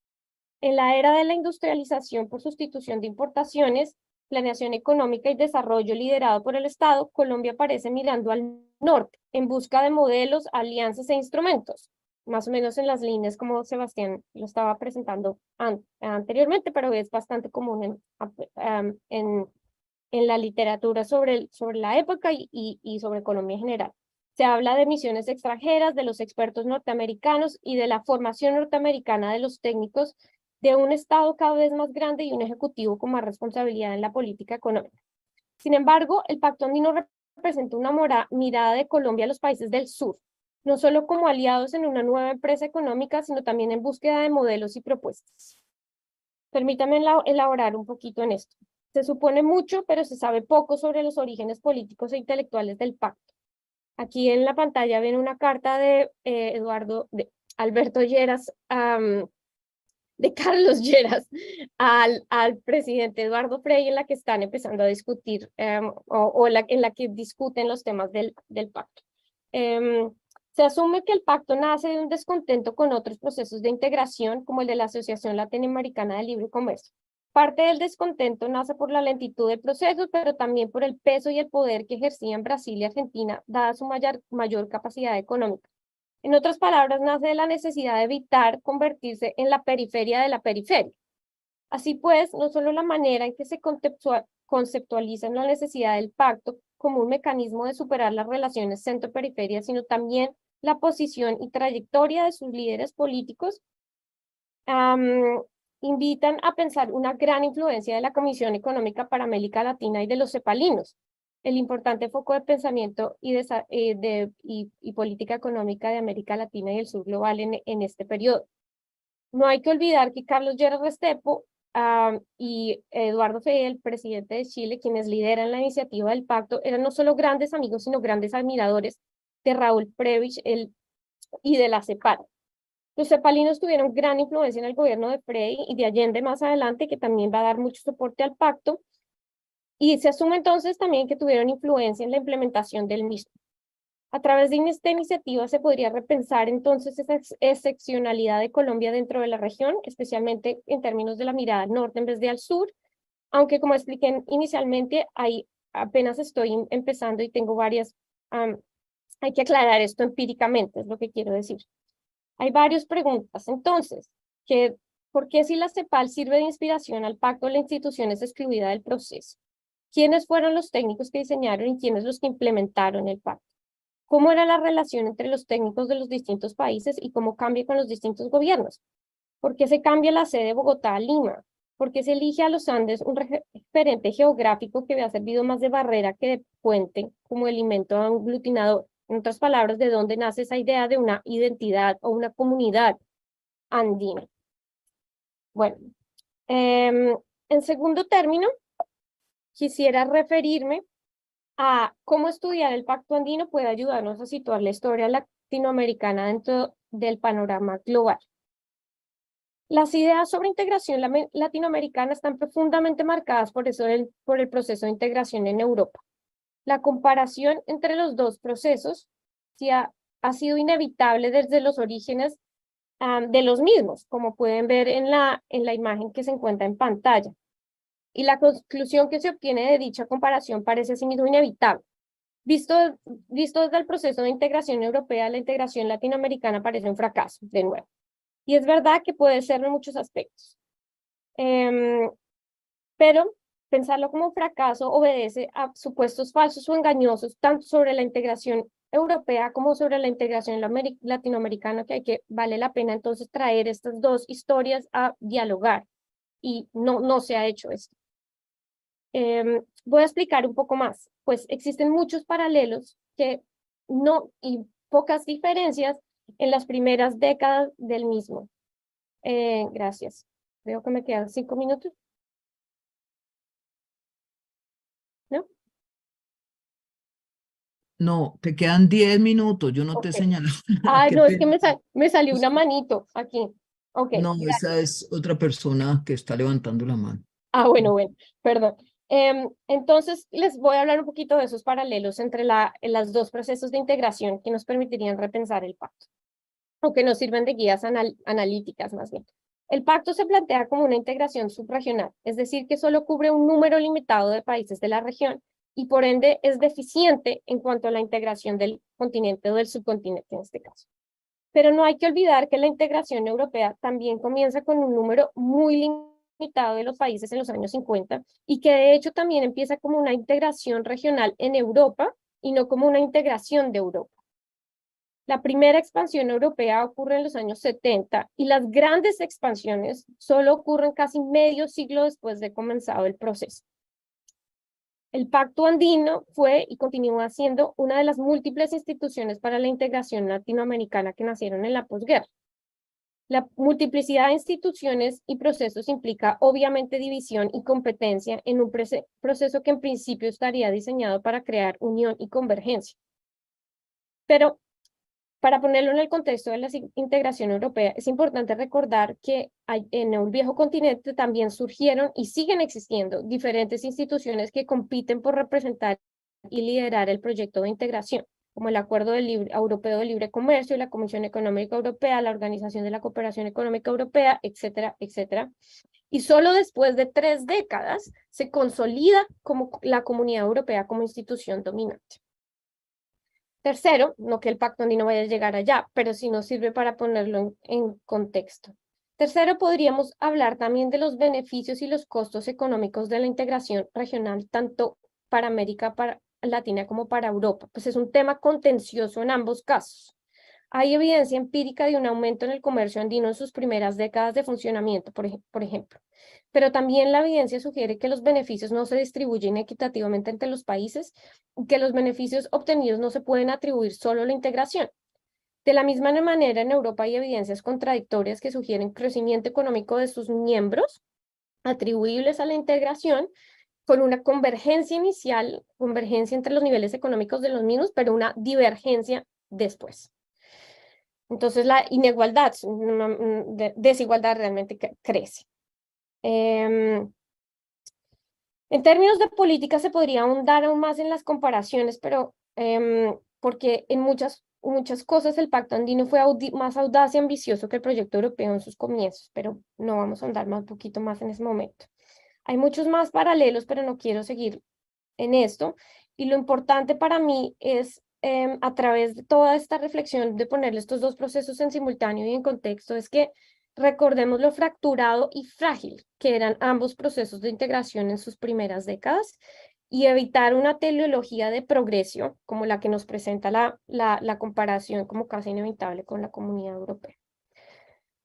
En la era de la industrialización por sustitución de importaciones, planeación económica y desarrollo liderado por el Estado, Colombia aparece mirando al norte en busca de modelos, alianzas e instrumentos, más o menos en las líneas como Sebastián lo estaba presentando anteriormente, pero es bastante común en la literatura sobre la época y sobre Colombia en general. Se habla de misiones extranjeras, de los expertos norteamericanos y de la formación norteamericana de los técnicos de un Estado cada vez más grande y un ejecutivo con más responsabilidad en la política económica. Sin embargo, el Pacto Andino representa una mirada de Colombia a los países del sur, no solo como aliados en una nueva empresa económica, sino también en búsqueda de modelos y propuestas. Permítanme elaborar un poquito en esto. Se supone mucho, pero se sabe poco sobre los orígenes políticos e intelectuales del pacto. Aquí en la pantalla ven una carta de Alberto Lleras, de Carlos Lleras al presidente Eduardo Frei, en la que están empezando a discutir, en la que discuten los temas del pacto. Se asume que el pacto nace de un descontento con otros procesos de integración, como el de la Asociación Latinoamericana de Libre Comercio. Parte del descontento nace por la lentitud del proceso, pero también por el peso y el poder que ejercían Brasil y Argentina, dada su mayor capacidad económica. En otras palabras, nace de la necesidad de evitar convertirse en la periferia de la periferia. Así pues, no solo la manera en que se conceptualiza la necesidad del pacto como un mecanismo de superar las relaciones centro-periferia, sino también la posición y trayectoria de sus líderes políticos invitan a pensar una gran influencia de la Comisión Económica para América Latina y de los cepalinos, el importante foco de pensamiento y política económica de América Latina y el sur global en este periodo. No hay que olvidar que Carlos Lleras Restrepo y Eduardo Frei, el presidente de Chile, quienes lideran la iniciativa del pacto, eran no solo grandes amigos, sino grandes admiradores de Raúl Prebisch y de la CEPAL. Los cepalinos tuvieron gran influencia en el gobierno de Frei y de Allende más adelante, que también va a dar mucho soporte al pacto, y se asume entonces también que tuvieron influencia en la implementación del mismo. A través de esta iniciativa se podría repensar entonces esa excepcionalidad de Colombia dentro de la región, especialmente en términos de la mirada al norte en vez de al sur, aunque como expliqué inicialmente, ahí apenas estoy empezando y tengo varias, hay que aclarar esto empíricamente, es lo que quiero decir. Hay varias preguntas. Entonces, ¿por qué si la CEPAL sirve de inspiración al pacto, la institución es excluida del proceso? ¿Quiénes fueron los técnicos que diseñaron y quiénes los que implementaron el pacto? ¿Cómo era la relación entre los técnicos de los distintos países y cómo cambia con los distintos gobiernos? ¿Por qué se cambia la sede de Bogotá a Lima? ¿Por qué se elige a los Andes un referente geográfico que había servido más de barrera que de puente como elemento aglutinador? En otras palabras, de dónde nace esa idea de una identidad o una comunidad andina. Bueno, en segundo término, quisiera referirme a cómo estudiar el Pacto Andino puede ayudarnos a situar la historia latinoamericana dentro del panorama global. Las ideas sobre integración latinoamericana están profundamente marcadas por el proceso de integración en Europa. La comparación entre los dos procesos ha sido inevitable desde los orígenes de los mismos, como pueden ver en la imagen que se encuentra en pantalla. Y la conclusión que se obtiene de dicha comparación parece asimismo inevitable. Visto desde el proceso de integración europea, la integración latinoamericana parece un fracaso, de nuevo. Y es verdad que puede serlo en muchos aspectos. Pero pensarlo como un fracaso obedece a supuestos falsos o engañosos, tanto sobre la integración europea como sobre la integración latinoamericana, que vale la pena entonces traer estas dos historias a dialogar. Y no se ha hecho esto. Voy a explicar un poco más. Pues existen muchos paralelos y pocas diferencias en las primeras décadas del mismo. Gracias. Veo que me quedan 5 minutos. ¿No? No, te quedan 10 minutos, yo no te he Ok. señalado. Ay, Qué no, es que pena. me salió una manito aquí. Ok. No, esa es otra persona que está levantando la mano. Bueno, perdón. Entonces, les voy a hablar un poquito de esos paralelos entre los dos procesos de integración que nos permitirían repensar el pacto, o que nos sirven de guías analíticas más bien. El pacto se plantea como una integración subregional, es decir, que solo cubre un número limitado de países de la región y por ende es deficiente en cuanto a la integración del continente o del subcontinente en este caso. Pero no hay que olvidar que la integración europea también comienza con un número muy limitado de los países en los años 50 y que de hecho también empieza como una integración regional en Europa y no como una integración de Europa. La primera expansión europea ocurre en los años 70 y las grandes expansiones solo ocurren casi medio siglo después de comenzado el proceso. El Pacto Andino fue y continúa siendo una de las múltiples instituciones para la integración latinoamericana que nacieron en la posguerra. La multiplicidad de instituciones y procesos implica obviamente división y competencia en un proceso que en principio estaría diseñado para crear unión y convergencia. Pero para ponerlo en el contexto de la integración europea, es importante recordar que en el viejo continente también surgieron y siguen existiendo diferentes instituciones que compiten por representar y liderar el proyecto de integración, como el Acuerdo Europeo de Libre Comercio, la Comisión Económica Europea, la Organización de la Cooperación Económica Europea, etcétera, etcétera. Y solo después de 3 décadas se consolida como la Comunidad Europea como institución dominante. Tercero, no que el Pacto Andino vaya a llegar allá, pero sí nos sirve para ponerlo en contexto. Tercero, podríamos hablar también de los beneficios y los costos económicos de la integración regional, tanto para América Latina como para Europa. Pues es un tema contencioso en ambos casos. Hay evidencia empírica de un aumento en el comercio andino en sus primeras décadas de funcionamiento, por ejemplo. Pero también la evidencia sugiere que los beneficios no se distribuyen equitativamente entre los países y que los beneficios obtenidos no se pueden atribuir solo a la integración. De la misma manera, en Europa hay evidencias contradictorias que sugieren crecimiento económico de sus miembros atribuibles a la integración, con una convergencia inicial, convergencia entre los niveles económicos de los mismos, pero una divergencia después. Entonces la inigualdad, desigualdad realmente crece. En términos de política se podría ahondar aún más en las comparaciones, pero porque en muchas cosas el Pacto Andino fue más audaz y ambicioso que el proyecto europeo en sus comienzos, pero no vamos a ahondar un poquito más en ese momento. Hay muchos más paralelos, pero no quiero seguir en esto, y lo importante para mí es a través de toda esta reflexión de ponerle estos dos procesos en simultáneo y en contexto, es que recordemos lo fracturado y frágil que eran ambos procesos de integración en sus primeras décadas y evitar una teleología de progreso como la que nos presenta la comparación como casi inevitable con la Comunidad Europea.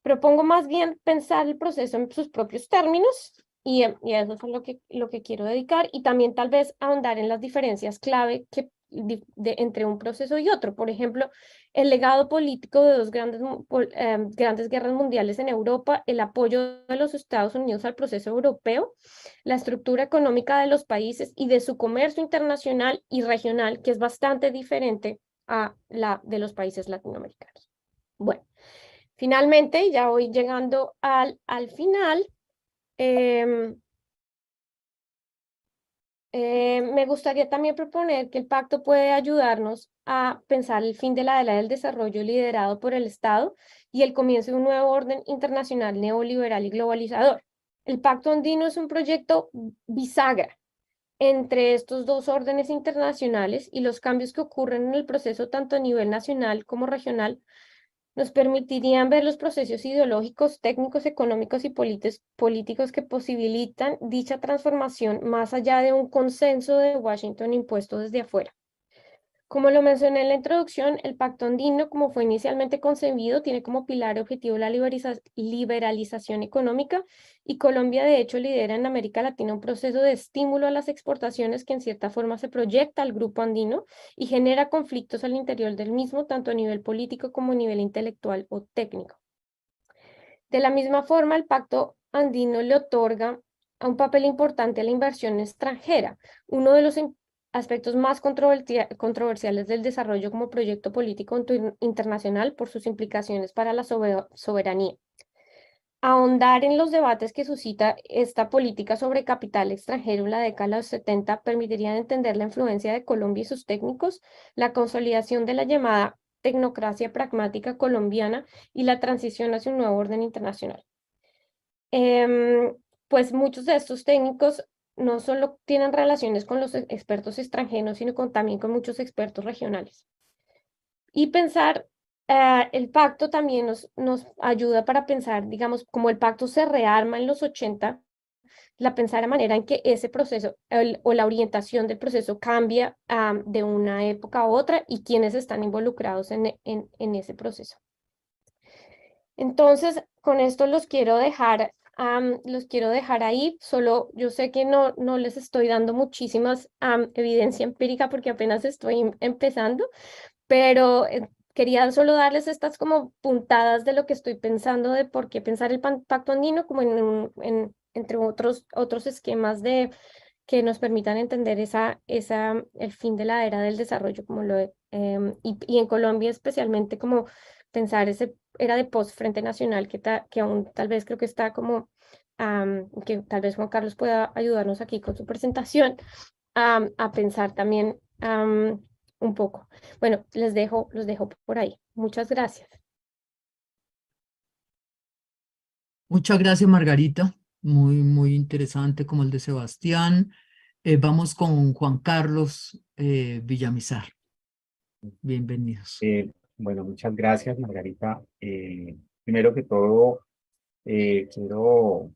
Propongo más bien pensar el proceso en sus propios términos y a eso es lo que quiero dedicar, y también tal vez ahondar en las diferencias clave entre un proceso y otro. Por ejemplo, el legado político de dos grandes guerras mundiales en Europa, el apoyo de los Estados Unidos al proceso europeo, la estructura económica de los países y de su comercio internacional y regional, que es bastante diferente a la de los países latinoamericanos. Bueno, finalmente, ya voy llegando al final. Me gustaría también proponer que el pacto puede ayudarnos a pensar el fin de la era del desarrollo liderado por el Estado y el comienzo de un nuevo orden internacional neoliberal y globalizador. El Pacto Andino es un proyecto bisagra entre estos dos órdenes internacionales, y los cambios que ocurren en el proceso tanto a nivel nacional como regional nos permitirían ver los procesos ideológicos, técnicos, económicos y políticos que posibilitan dicha transformación más allá de un consenso de Washington impuesto desde afuera. Como lo mencioné en la introducción, el Pacto Andino, como fue inicialmente concebido, tiene como pilar objetivo la liberalización económica, y Colombia de hecho lidera en América Latina un proceso de estímulo a las exportaciones que en cierta forma se proyecta al Grupo Andino y genera conflictos al interior del mismo, tanto a nivel político como a nivel intelectual o técnico. De la misma forma, el Pacto Andino le otorga un papel importante a la inversión extranjera, uno de los aspectos más controversiales del desarrollo como proyecto político internacional por sus implicaciones para la soberanía. Ahondar en los debates que suscita esta política sobre capital extranjero en la década de los 70 permitiría entender la influencia de Colombia y sus técnicos, la consolidación de la llamada tecnocracia pragmática colombiana y la transición hacia un nuevo orden internacional. Pues muchos de estos técnicos no solo tienen relaciones con los expertos extranjeros, sino también con muchos expertos regionales. Y pensar, el pacto también nos ayuda para pensar, digamos, como el pacto se rearma en los 80, pensar la manera en que ese proceso o la orientación del proceso cambia de una época a otra y quiénes están involucrados en ese proceso. Entonces, con esto los quiero dejar ahí. Solo yo sé que no les estoy dando muchísimas evidencia empírica porque apenas estoy empezando, pero quería solo darles estas como puntadas de lo que estoy pensando, de por qué pensar el Pacto Andino como entre otros esquemas que nos permitan entender el fin de la era del desarrollo, y en Colombia especialmente como pensar ese era de post-Frente Nacional que aún tal vez creo que está como, que tal vez Juan Carlos pueda ayudarnos aquí con su presentación, a pensar también un poco. Bueno, los dejo por ahí. Muchas gracias. Muchas gracias, Margarita. Muy interesante como el de Sebastián. Vamos con Juan Carlos Villamizar. Bienvenidos. Bueno, muchas gracias, Margarita. Primero que todo, quiero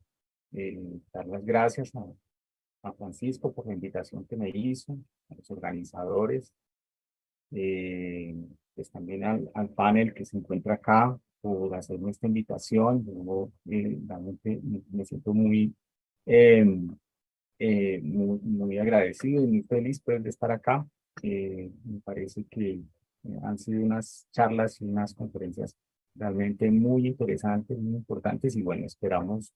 dar las gracias a Francisco por la invitación que me hizo, a los organizadores, pues también al panel que se encuentra acá por hacerme esta invitación. Yo realmente me siento muy agradecido y muy feliz pues, de estar acá. Me parece que han sido unas charlas y unas conferencias realmente muy interesantes, muy importantes, y bueno, esperamos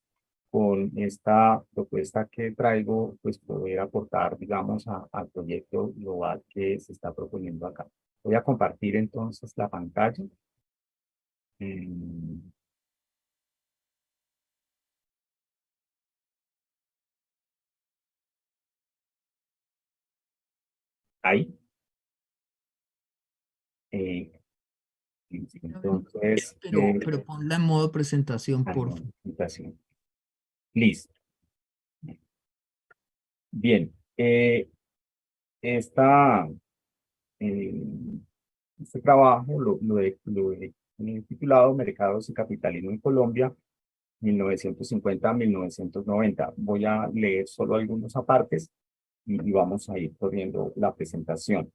con esta propuesta que traigo, pues poder aportar, digamos, al proyecto global que se está proponiendo acá. Voy a compartir entonces la pantalla. Ahí. Entonces, pero ponla en modo presentación, por favor. Presentación. Listo. Bien. Este trabajo lo he titulado Mercados y Capitalismo en Colombia, 1950-1990. Voy a leer solo algunos apartes y vamos a ir corriendo la presentación.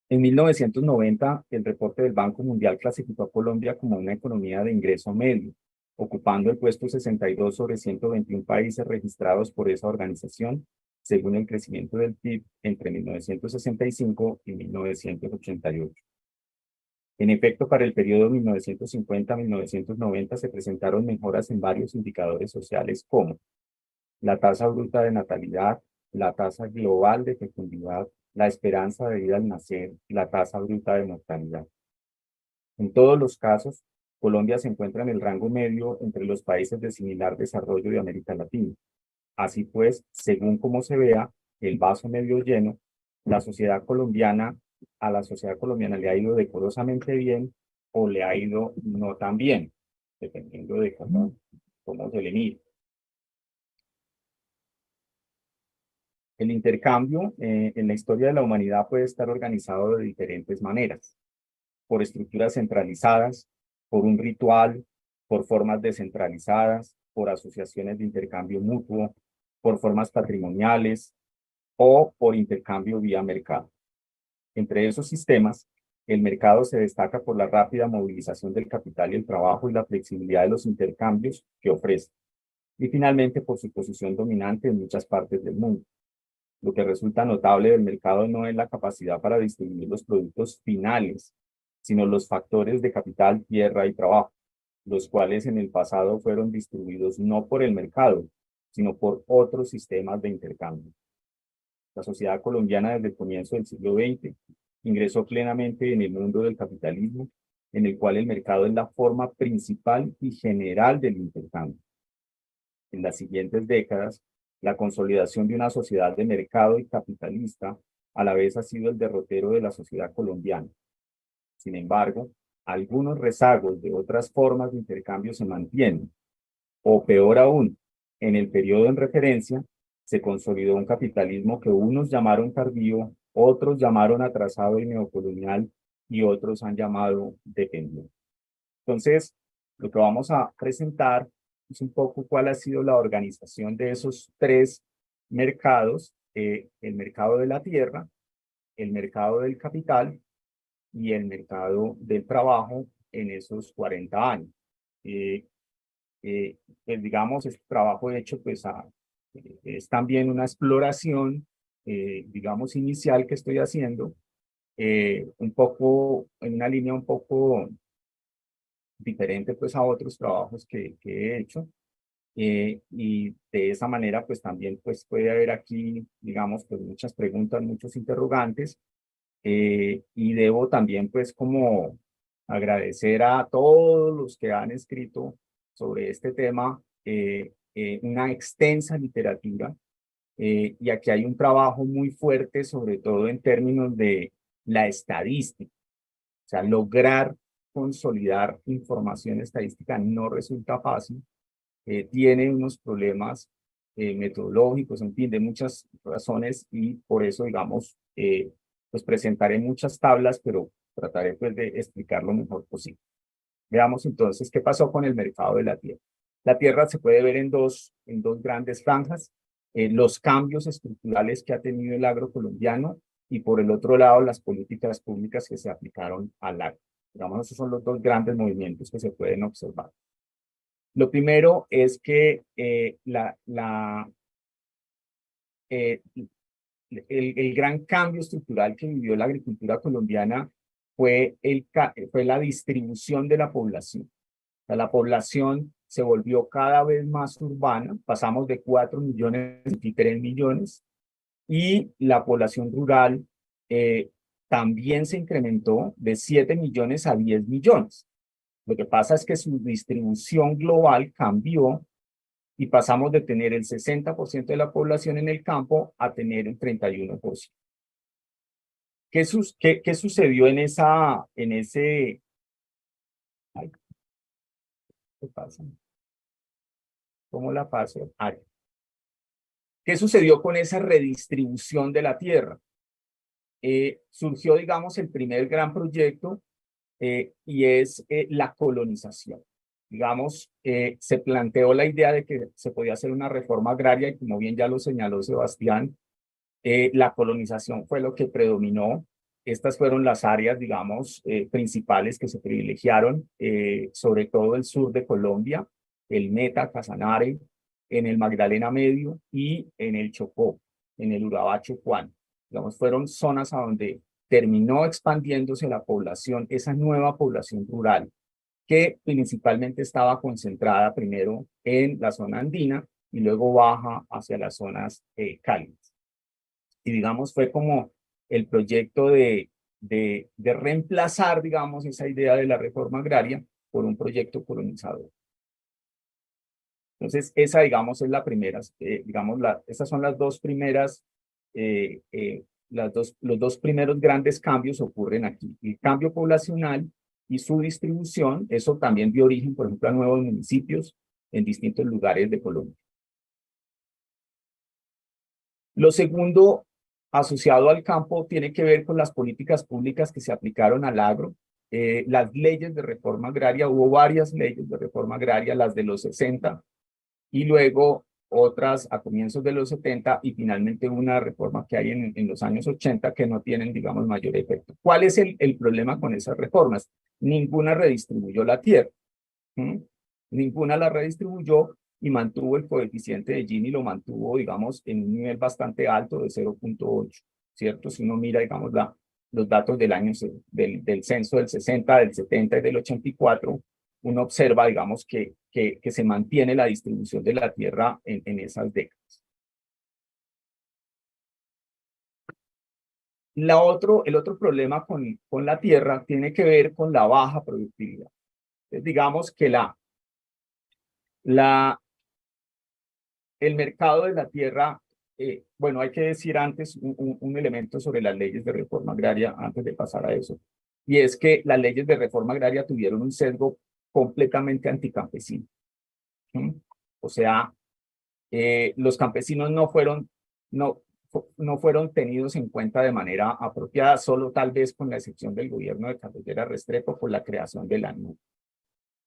En 1990, el reporte del Banco Mundial clasificó a Colombia como una economía de ingreso medio, ocupando el puesto 62 sobre 121 países registrados por esa organización según el crecimiento del PIB entre 1965 y 1988. En efecto, para el periodo 1950-1990 se presentaron mejoras en varios indicadores sociales como la tasa bruta de natalidad, la tasa global de fecundidad, la esperanza de vida al nacer y la tasa bruta de mortalidad. En todos los casos, Colombia se encuentra en el rango medio entre los países de similar desarrollo de América Latina. Así pues, según como se vea, el vaso medio lleno, a la sociedad colombiana le ha ido decorosamente bien o le ha ido no tan bien, dependiendo de cómo se le mire. El intercambio en la historia de la humanidad puede estar organizado de diferentes maneras, por estructuras centralizadas, por un ritual, por formas descentralizadas, por asociaciones de intercambio mutuo, por formas patrimoniales o por intercambio vía mercado. Entre esos sistemas, el mercado se destaca por la rápida movilización del capital y el trabajo y la flexibilidad de los intercambios que ofrece, y finalmente por su posición dominante en muchas partes del mundo. Lo que resulta notable del mercado no es la capacidad para distribuir los productos finales, sino los factores de capital, tierra y trabajo, los cuales en el pasado fueron distribuidos no por el mercado, sino por otros sistemas de intercambio. La sociedad colombiana desde el comienzo del siglo XX ingresó plenamente en el mundo del capitalismo, en el cual el mercado es la forma principal y general del intercambio. En las siguientes décadas, la consolidación de una sociedad de mercado y capitalista a la vez ha sido el derrotero de la sociedad colombiana. Sin embargo, algunos rezagos de otras formas de intercambio se mantienen, o peor aún, en el periodo en referencia, se consolidó un capitalismo que unos llamaron tardío, otros llamaron atrasado y neocolonial, y otros han llamado dependiente. Entonces, lo que vamos a presentar es un poco cuál ha sido la organización de esos tres mercados, el mercado de la tierra, el mercado del capital y el mercado del trabajo en esos 40 años. Pues digamos, este trabajo hecho pues es también una exploración, digamos, inicial que estoy haciendo, un poco, en una línea un poco diferente pues a otros trabajos que he hecho. Y de esa manera pues también pues puede haber aquí, digamos, pues muchas preguntas, muchos interrogantes, y debo también pues como agradecer a todos los que han escrito sobre este tema, una extensa literatura, y aquí hay un trabajo muy fuerte sobre todo en términos de la estadística, o sea, lograr consolidar información estadística no resulta fácil, tiene unos problemas metodológicos, en fin, de muchas razones, y por eso, digamos, pues presentaré muchas tablas, pero trataré pues de explicar lo mejor posible. Veamos entonces qué pasó con el mercado de la tierra. La tierra se puede ver en dos grandes franjas, los cambios estructurales que ha tenido el agro colombiano y por el otro lado las políticas públicas que se aplicaron al agro. Digamos, esos son los dos grandes movimientos que se pueden observar. Lo primero es que el gran cambio estructural que vivió la agricultura colombiana fue la distribución de la población. O sea, la población se volvió cada vez más urbana, pasamos de 4 millones a 23 millones, y la población rural también se incrementó de 7 millones a 10 millones. Lo que pasa es que su distribución global cambió y pasamos de tener el 60% de la población en el campo a tener el 31%. ¿Qué sucedió en ese... Ay, ¿qué pasa? ¿Cómo la paso? Ay. ¿Qué sucedió con esa redistribución de la tierra? Surgió, digamos, el primer gran proyecto, y es la colonización. Digamos, se planteó la idea de que se podía hacer una reforma agraria y como bien ya lo señaló Sebastián, la colonización fue lo que predominó. Estas fueron las áreas, digamos, principales que se privilegiaron, sobre todo el sur de Colombia, el Meta, Casanare, en el Magdalena Medio y en el Chocó. en el Urabá Chocuano. Digamos, fueron zonas a donde terminó expandiéndose la población, esa nueva población rural, que principalmente estaba concentrada primero en la zona andina y luego baja hacia las zonas cálidas. Y digamos, fue como el proyecto de reemplazar, digamos, esa idea de la reforma agraria por un proyecto colonizador. Entonces, esa, digamos, es la primera, digamos, estas son las dos primeras, los dos primeros grandes cambios ocurren aquí. El cambio poblacional y su distribución, eso también dio origen, por ejemplo, a nuevos municipios en distintos lugares de Colombia. Lo segundo, asociado al campo, tiene que ver con las políticas públicas que se aplicaron al agro. Las leyes de reforma agraria, hubo varias leyes de reforma agraria, las de los 60, y luego otras a comienzos de los 70, y finalmente una reforma que hay en los años 80 que no tienen, digamos, mayor efecto. ¿Cuál es el problema con esas reformas? Ninguna redistribuyó la tierra. Ninguna la redistribuyó y mantuvo el coeficiente de Gini, lo mantuvo, digamos, en un nivel bastante alto de 0.8, ¿cierto? Si uno mira, digamos, los datos del año del censo del 60, del 70 y del 84, uno observa, digamos, que se mantiene la distribución de la tierra en esas décadas. El otro problema con la tierra tiene que ver con la baja productividad. Entonces, digamos que el mercado de la tierra, bueno, hay que decir antes un elemento sobre las leyes de reforma agraria antes de pasar a eso, y es que las leyes de reforma agraria tuvieron un sesgo completamente anticampesino. O sea, los campesinos no fueron tenidos en cuenta de manera apropiada, solo tal vez con la excepción del gobierno de Carlos Lleras Restrepo por la creación de la ANU.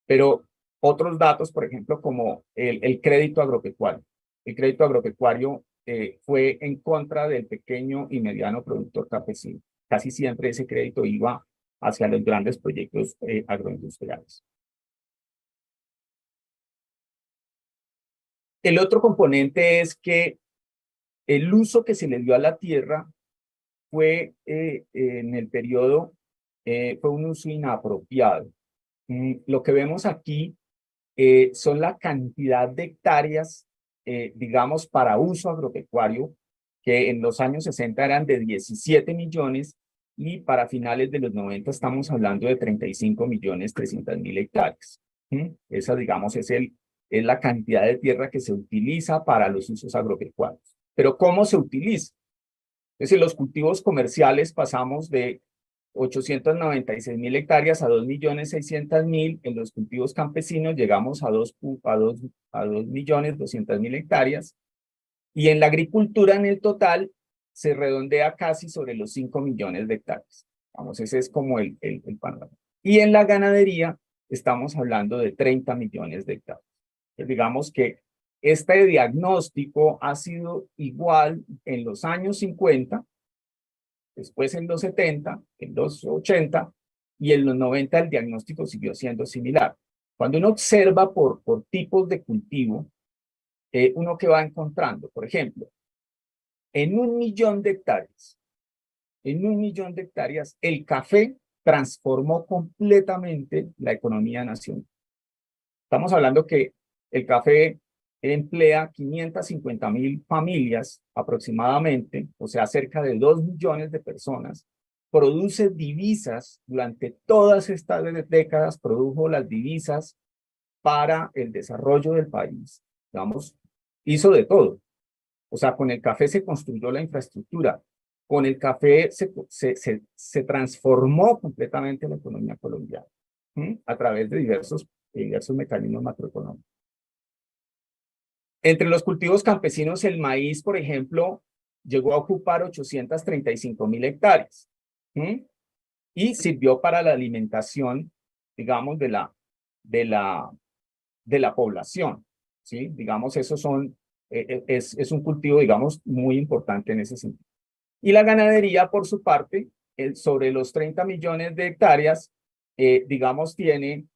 Pero otros datos, por ejemplo, como el crédito agropecuario. El crédito agropecuario fue en contra del pequeño y mediano productor campesino. Casi siempre ese crédito iba hacia los grandes proyectos agroindustriales. El otro componente es que el uso que se le dio a la tierra fue en el periodo, fue un uso inapropiado. Lo que vemos aquí son la cantidad de hectáreas, digamos, para uso agropecuario, que en los años 60 eran de 17 millones y para finales de los 90 estamos hablando de 35.300.000 hectáreas. Esa, digamos, es la cantidad de tierra que se utiliza para los usos agropecuarios. Pero ¿cómo se utiliza? Es decir, los cultivos comerciales pasamos de 896.000 hectáreas a 2.600.000. En los cultivos campesinos llegamos a 2.200.000 hectáreas. Y en la agricultura, en el total, se redondea casi sobre los 5 millones de hectáreas. Vamos, ese es como el panorama. Y en la ganadería estamos hablando de 30 millones de hectáreas. Entonces, digamos que este diagnóstico ha sido igual en los años 50, después en los 70, en los 80, y en los 90 el diagnóstico siguió siendo similar. Cuando uno observa por tipos de cultivo, uno que va encontrando, por ejemplo, en 1 millón de hectáreas, el café transformó completamente la economía nacional. Estamos hablando que el café emplea 550.000 familias aproximadamente, o sea, cerca de 2 millones de personas, produce divisas durante todas estas décadas, produjo las divisas para el desarrollo del país. Digamos, hizo de todo. O sea, con el café se construyó la infraestructura, con el café se transformó completamente la economía colombiana, a través de diversos mecanismos macroeconómicos. Entre los cultivos campesinos, el maíz, por ejemplo, llegó a ocupar 835.000 hectáreas y sirvió para la alimentación, digamos, de la población, ¿sí? Digamos, es un cultivo, digamos, muy importante en ese sentido. Y la ganadería, por su parte, sobre los 30 millones de hectáreas, digamos, tiene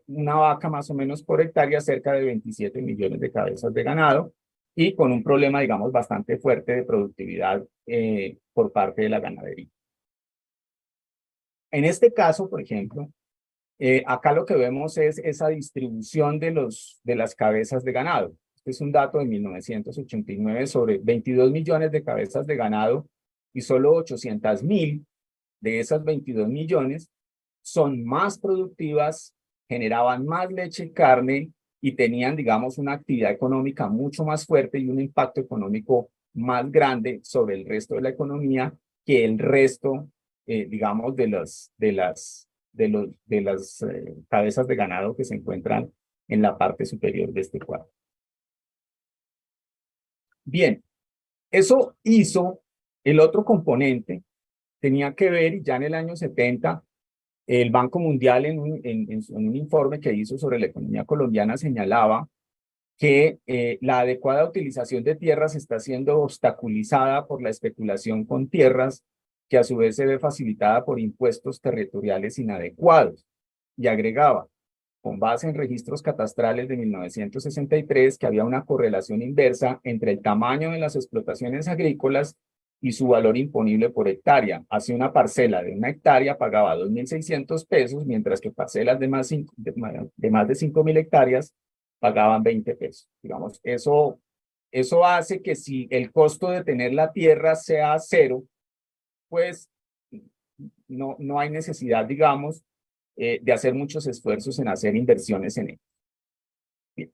una vaca más o menos por hectárea, cerca de 27 millones de cabezas de ganado, y con un problema, digamos, bastante fuerte de productividad por parte de la ganadería. En este caso, por ejemplo, acá lo que vemos es esa distribución de las cabezas de ganado. Este es un dato de 1989 sobre 22 millones de cabezas de ganado y solo 800.000 de esas 22 millones son más productivas, generaban más leche y carne y tenían, digamos, una actividad económica mucho más fuerte y un impacto económico más grande sobre el resto de la economía que el resto, digamos, de las cabezas de ganado que se encuentran en la parte superior de este cuadro. Bien, eso hizo el otro componente, tenía que ver, y ya en el año 70, el Banco Mundial en un informe que hizo sobre la economía colombiana señalaba que la adecuada utilización de tierras está siendo obstaculizada por la especulación con tierras, que a su vez se ve facilitada por impuestos territoriales inadecuados. Y agregaba, con base en registros catastrales de 1963, que había una correlación inversa entre el tamaño de las explotaciones agrícolas y su valor imponible por hectárea. Así una parcela de 1 hectárea pagaba 2.600 pesos, mientras que parcelas de más de 5.000 hectáreas pagaban 20 pesos. Digamos, eso hace que si el costo de tener la tierra sea cero, pues no hay necesidad, digamos, de hacer muchos esfuerzos en hacer inversiones en él. Bien.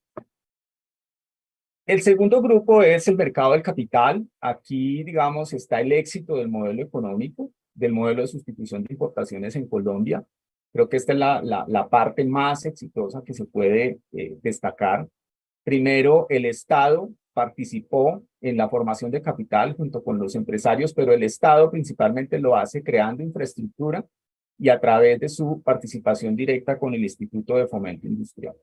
El segundo grupo es el mercado del capital. Aquí, digamos, está el éxito del modelo económico, del modelo de sustitución de importaciones en Colombia. Creo que esta es la parte más exitosa que se puede destacar. Primero, el Estado participó en la formación de capital junto con los empresarios, pero el Estado principalmente lo hace creando infraestructura y a través de su participación directa con el Instituto de Fomento Industrial.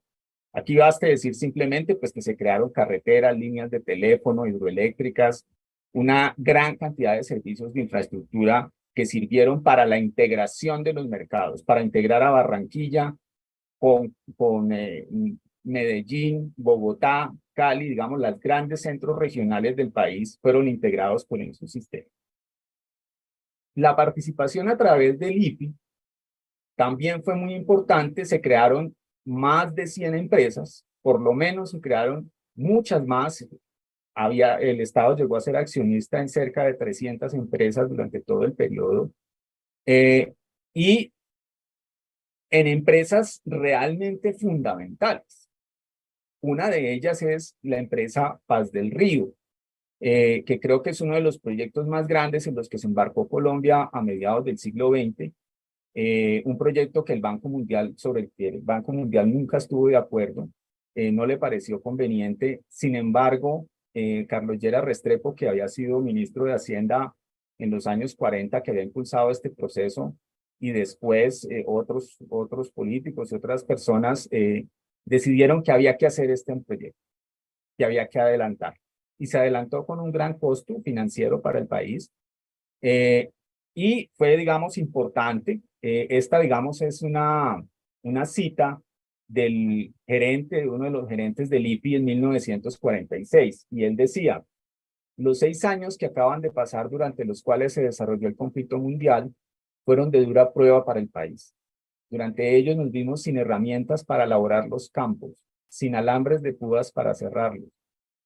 Aquí basta decir simplemente pues, que se crearon carreteras, líneas de teléfono, hidroeléctricas, una gran cantidad de servicios de infraestructura que sirvieron para la integración de los mercados, para integrar a Barranquilla con Medellín, Bogotá, Cali, digamos, los grandes centros regionales del país fueron integrados con esos sistemas. La participación a través del IPI también fue muy importante, se crearon más de 100 empresas, por lo menos se crearon muchas más. El Estado llegó a ser accionista en cerca de 300 empresas durante todo el periodo. Y en empresas realmente fundamentales. Una de ellas es la empresa Paz del Río, que creo que es uno de los proyectos más grandes en los que se embarcó Colombia a mediados del siglo XX. Un proyecto que sobre el que el Banco Mundial nunca estuvo de acuerdo, no le pareció conveniente. Sin embargo, Carlos Lleras Restrepo, que había sido ministro de Hacienda en los años 40, que había impulsado este proceso, y después otros políticos y otras personas decidieron que había que hacer este proyecto, que había que adelantar. Y se adelantó con un gran costo financiero para el país. Y fue, digamos, importante. Esta, digamos, es una cita del gerente, de uno de los gerentes del IPI en 1946. Y él decía, los 6 años que acaban de pasar durante los cuales se desarrolló el conflicto mundial fueron de dura prueba para el país. Durante ellos nos vimos sin herramientas para elaborar los campos, sin alambres de púas para cerrarlos,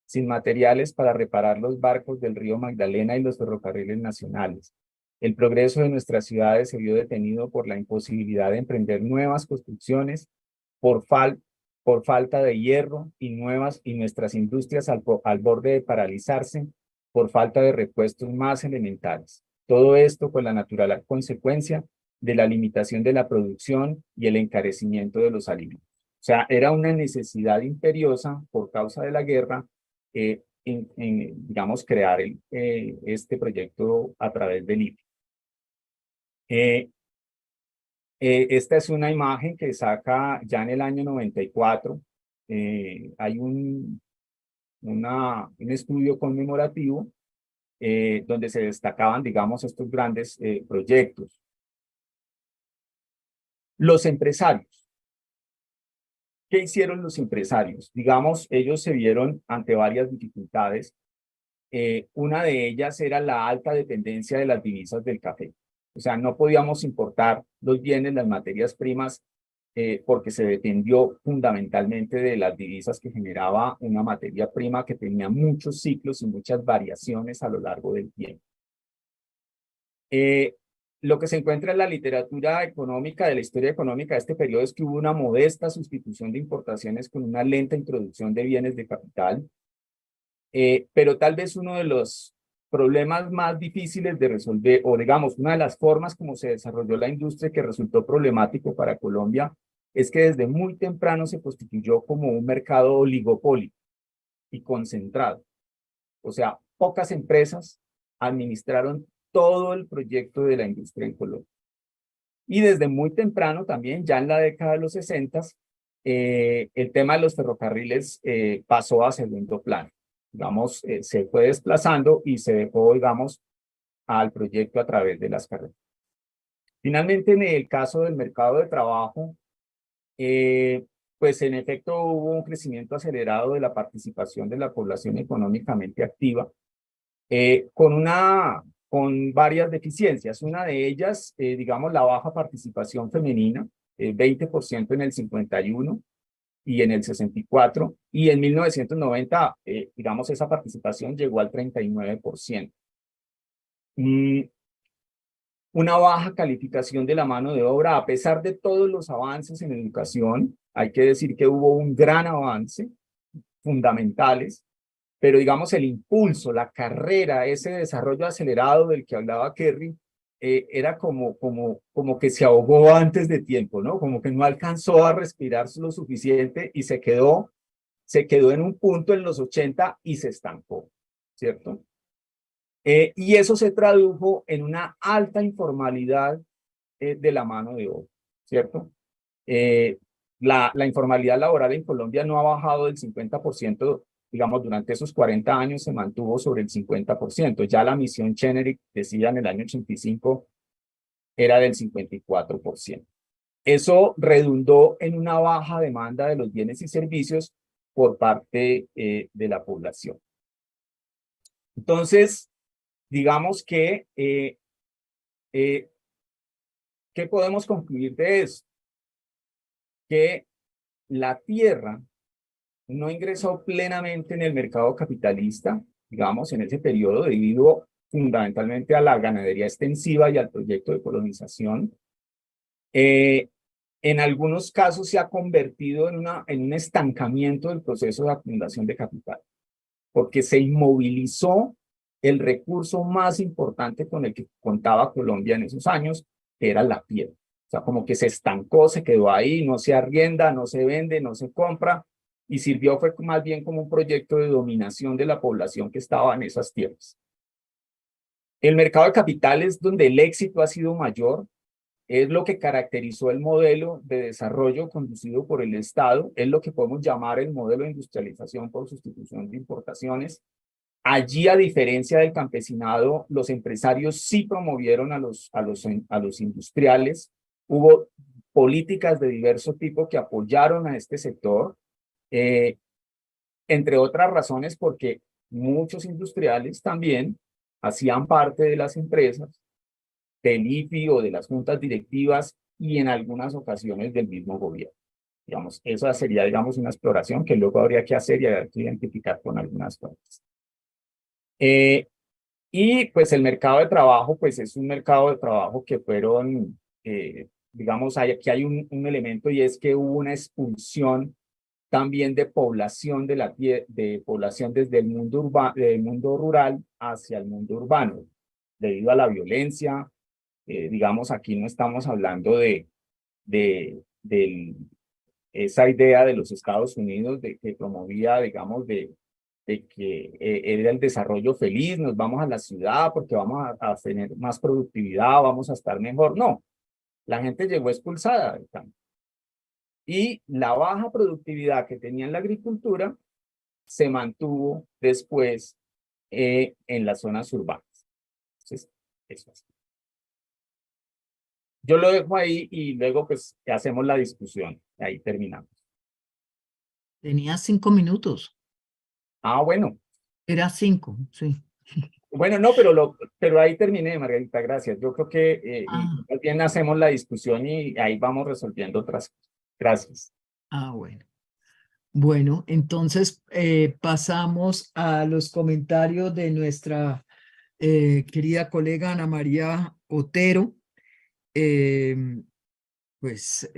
sin materiales para reparar los barcos del río Magdalena y los ferrocarriles nacionales. El progreso de nuestras ciudades se vio detenido por la imposibilidad de emprender nuevas construcciones, por falta de hierro y nuestras industrias al borde de paralizarse por falta de repuestos más elementales. Todo esto con la natural consecuencia de la limitación de la producción y el encarecimiento de los alimentos. O sea, era una necesidad imperiosa por causa de la guerra, digamos, crear este proyecto a través del IPI. Esta es una imagen que saca ya en el año 94. Hay un estudio conmemorativo donde se destacaban, digamos, estos grandes proyectos. Los empresarios. ¿qué hicieron los empresarios? Digamos, ellos se vieron ante varias dificultades. Una de ellas era la alta dependencia de las divisas del café. O sea, no podíamos importar los bienes, las materias primas, porque se dependió fundamentalmente de las divisas que generaba una materia prima que tenía muchos ciclos y muchas variaciones a lo largo del tiempo. Lo que se encuentra en la literatura económica, de la historia económica de este periodo, es que hubo una modesta sustitución de importaciones con una lenta introducción de bienes de capital, pero tal vez uno de los problemas más difíciles de resolver, o digamos, una de las formas como se desarrolló la industria que resultó problemático para Colombia, es que desde muy temprano se constituyó como un mercado oligopólico y concentrado. O sea, pocas empresas administraron todo el proyecto de la industria en Colombia. Y desde muy temprano también, ya en la década de los 60, el tema de los ferrocarriles pasó a segundo plano. Digamos, se fue desplazando y se dejó, digamos, al proyecto a través de las carreteras. Finalmente, en el caso del mercado de trabajo, pues en efecto hubo un crecimiento acelerado de la participación de la población económicamente activa, con varias deficiencias. Una de ellas, digamos, la baja participación femenina, 20% en el 51 y en el 64, y en 1990, digamos, esa participación llegó al 39%. Una baja calificación de la mano de obra, a pesar de todos los avances en educación, hay que decir que hubo un gran avance, fundamentales, pero digamos el impulso, la carrera, ese desarrollo acelerado del que hablaba Kerry, era como que se ahogó antes de tiempo, ¿no? Como que no alcanzó a respirar lo suficiente y se quedó en un punto en los 80 y se estancó, ¿cierto? Y eso se tradujo en una alta informalidad de la mano de obra, ¿cierto? La informalidad laboral en Colombia no ha bajado del 50%, digamos, durante esos 40 años se mantuvo sobre el 50%. Ya la misión Chenery, decía en el año 85, era del 54%. Eso redundó en una baja demanda de los bienes y servicios por parte de la población. Entonces, digamos que, ¿qué podemos concluir de eso? Que la tierra no ingresó plenamente en el mercado capitalista, digamos, en ese periodo, debido fundamentalmente a la ganadería extensiva y al proyecto de colonización. En algunos casos se ha convertido en un estancamiento del proceso de acumulación de capital, porque se inmovilizó el recurso más importante con el que contaba Colombia en esos años, que era la tierra. O sea, como que se estancó, se quedó ahí, no se arrienda, no se vende, no se compra, y sirvió fue más bien como un proyecto de dominación de la población que estaba en esas tierras. El mercado de capitales, donde el éxito ha sido mayor, es lo que caracterizó el modelo de desarrollo conducido por el Estado, es lo que podemos llamar el modelo de industrialización por sustitución de importaciones. Allí, a diferencia del campesinado, los empresarios sí promovieron a los industriales. Hubo políticas de diverso tipo que apoyaron a este sector, entre otras razones porque muchos industriales también hacían parte de las empresas, del IFI o de las juntas directivas y en algunas ocasiones del mismo gobierno. Digamos, esa sería, digamos, una exploración que luego habría que hacer y habría que identificar con algunas cosas. Y pues el mercado de trabajo, pues es un mercado de trabajo que fueron, digamos, aquí hay un elemento, y es que hubo una expulsión también de población de población desde el del mundo rural hacia el mundo urbano, debido a la violencia. Digamos, aquí no estamos hablando de esa idea de los Estados Unidos de que promovía, digamos, de que era el desarrollo feliz, nos vamos a la ciudad porque vamos a tener más productividad, vamos a estar mejor. No, la gente llegó expulsada del campo. Y la baja productividad que tenía en la agricultura se mantuvo después en las zonas urbanas. Entonces, eso es. Yo lo dejo ahí y luego pues hacemos la discusión. Ahí terminamos. Tenía 5 minutos. Ah, bueno. Era 5, sí. Bueno, no, pero ahí terminé, Margarita, gracias. Yo creo que Ah, más bien hacemos la discusión y ahí vamos resolviendo otras cosas. Gracias. bueno. Bueno, entonces pasamos a los comentarios de nuestra querida colega Ana María Otero, eh, pues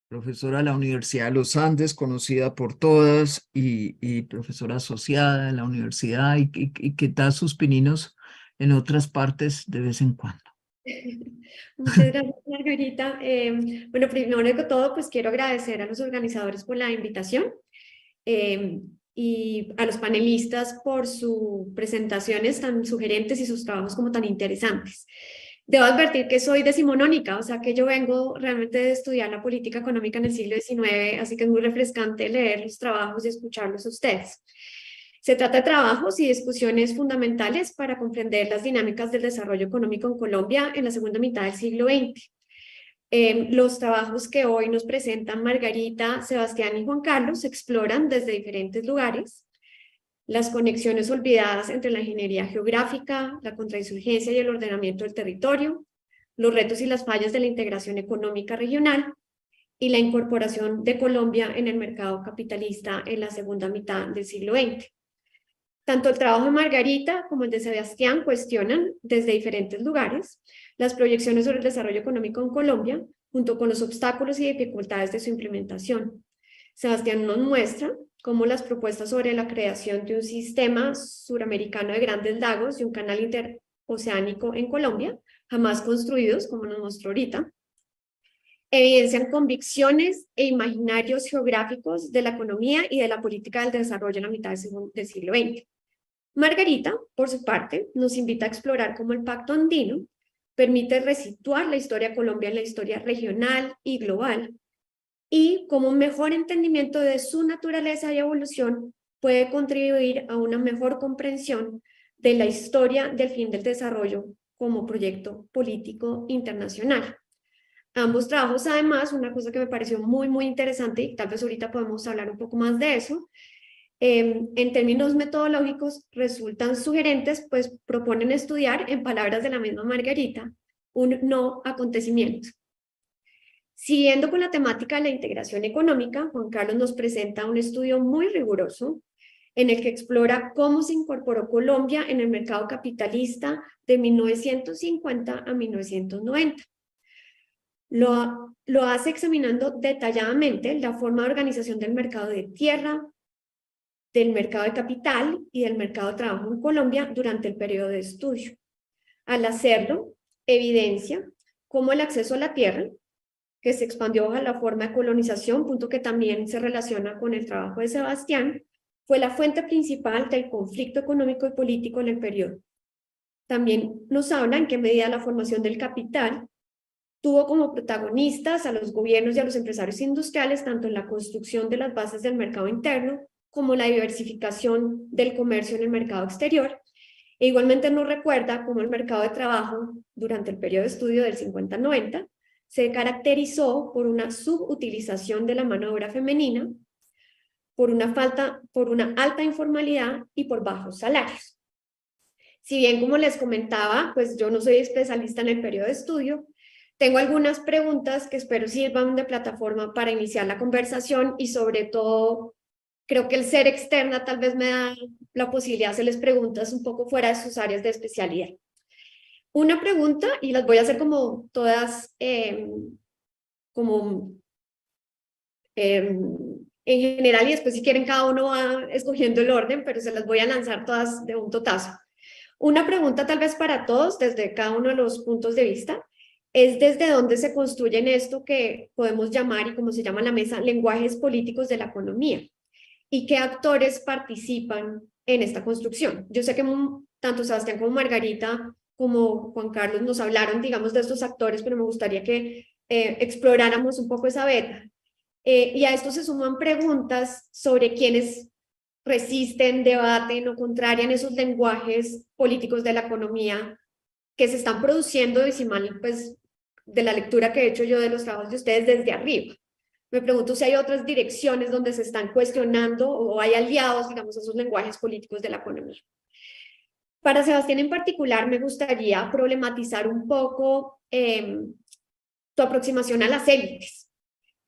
profesora de la Universidad de los Andes, conocida por todas y profesora asociada de la universidad y que da sus pininos en otras partes de vez en cuando. Muchas gracias, Margarita. Bueno, primero que todo, pues quiero agradecer a los organizadores por la invitación y a los panelistas por sus presentaciones tan sugerentes y sus trabajos como tan interesantes. Debo advertir que soy decimonónica, o sea que yo vengo realmente de estudiar la política económica en el siglo XIX, así que es muy refrescante leer los trabajos y escucharlos a ustedes. Se trata de trabajos y discusiones fundamentales para comprender las dinámicas del desarrollo económico en Colombia en la segunda mitad del siglo XX. Los trabajos que hoy nos presentan Margarita, Sebastián y Juan Carlos exploran desde diferentes lugares las conexiones olvidadas entre la ingeniería geográfica, la contrainsurgencia y el ordenamiento del territorio, los retos y las fallas de la integración económica regional y la incorporación de Colombia en el mercado capitalista en la segunda mitad del siglo XX. Tanto el trabajo de Margarita como el de Sebastián cuestionan desde diferentes lugares las proyecciones sobre el desarrollo económico en Colombia, junto con los obstáculos y dificultades de su implementación. Sebastián nos muestra cómo las propuestas sobre la creación de un sistema suramericano de grandes lagos y un canal interoceánico en Colombia, jamás construidos, como nos mostró ahorita, evidencian convicciones e imaginarios geográficos de la economía y de la política del desarrollo en la mitad del siglo XX. Margarita, por su parte, nos invita a explorar cómo el Pacto Andino permite resituar la historia de Colombia en la historia regional y global, y cómo un mejor entendimiento de su naturaleza y evolución puede contribuir a una mejor comprensión de la historia del fin del desarrollo como proyecto político internacional. Ambos trabajos, además, una cosa que me pareció muy, muy interesante, y tal vez ahorita podemos hablar un poco más de eso, en términos metodológicos resultan sugerentes, pues proponen estudiar, en palabras de la misma Margarita, un no acontecimiento. Siguiendo con la temática de la integración económica, Juan Carlos nos presenta un estudio muy riguroso en el que explora cómo se incorporó Colombia en el mercado capitalista de 1950 a 1990. Lo hace examinando detalladamente la forma de organización del mercado de tierra, del mercado de capital y del mercado de trabajo en Colombia durante el periodo de estudio. Al hacerlo, evidencia cómo el acceso a la tierra, que se expandió bajo la forma de colonización, punto que también se relaciona con el trabajo de Sebastián, fue la fuente principal del conflicto económico y político en el periodo. También nos habla en qué medida la formación del capital tuvo como protagonistas a los gobiernos y a los empresarios industriales, tanto en la construcción de las bases del mercado interno como la diversificación del comercio en el mercado exterior. E igualmente nos recuerda cómo el mercado de trabajo durante el periodo de estudio del 50-90 se caracterizó por una subutilización de la mano de obra femenina, por una alta informalidad y por bajos salarios. Si bien, como les comentaba, pues yo no soy especialista en el periodo de estudio, tengo algunas preguntas que espero sirvan de plataforma para iniciar la conversación y sobre todo creo que el ser externa tal vez me da la posibilidad de hacerles preguntas un poco fuera de sus áreas de especialidad. Una pregunta, y las voy a hacer como todas, en general, y después si quieren cada uno va escogiendo el orden, pero se las voy a lanzar todas de un totazo. Una pregunta tal vez para todos, desde cada uno de los puntos de vista, es desde dónde se construyen esto que podemos llamar, y como se llama en la mesa, lenguajes políticos de la economía, y qué actores participan en esta construcción. Yo sé que tanto Sebastián como Margarita como Juan Carlos nos hablaron, digamos, de estos actores, pero me gustaría que exploráramos un poco esa beta. Y a esto se suman preguntas sobre quiénes resisten, debaten o contrarian esos lenguajes políticos de la economía que se están produciendo, y si mal, pues, de la lectura que he hecho yo de los trabajos de ustedes desde arriba. Me pregunto si hay otras direcciones donde se están cuestionando o hay aliados, digamos, a esos lenguajes políticos de la economía. Para Sebastián en particular, me gustaría problematizar un poco tu aproximación a las élites.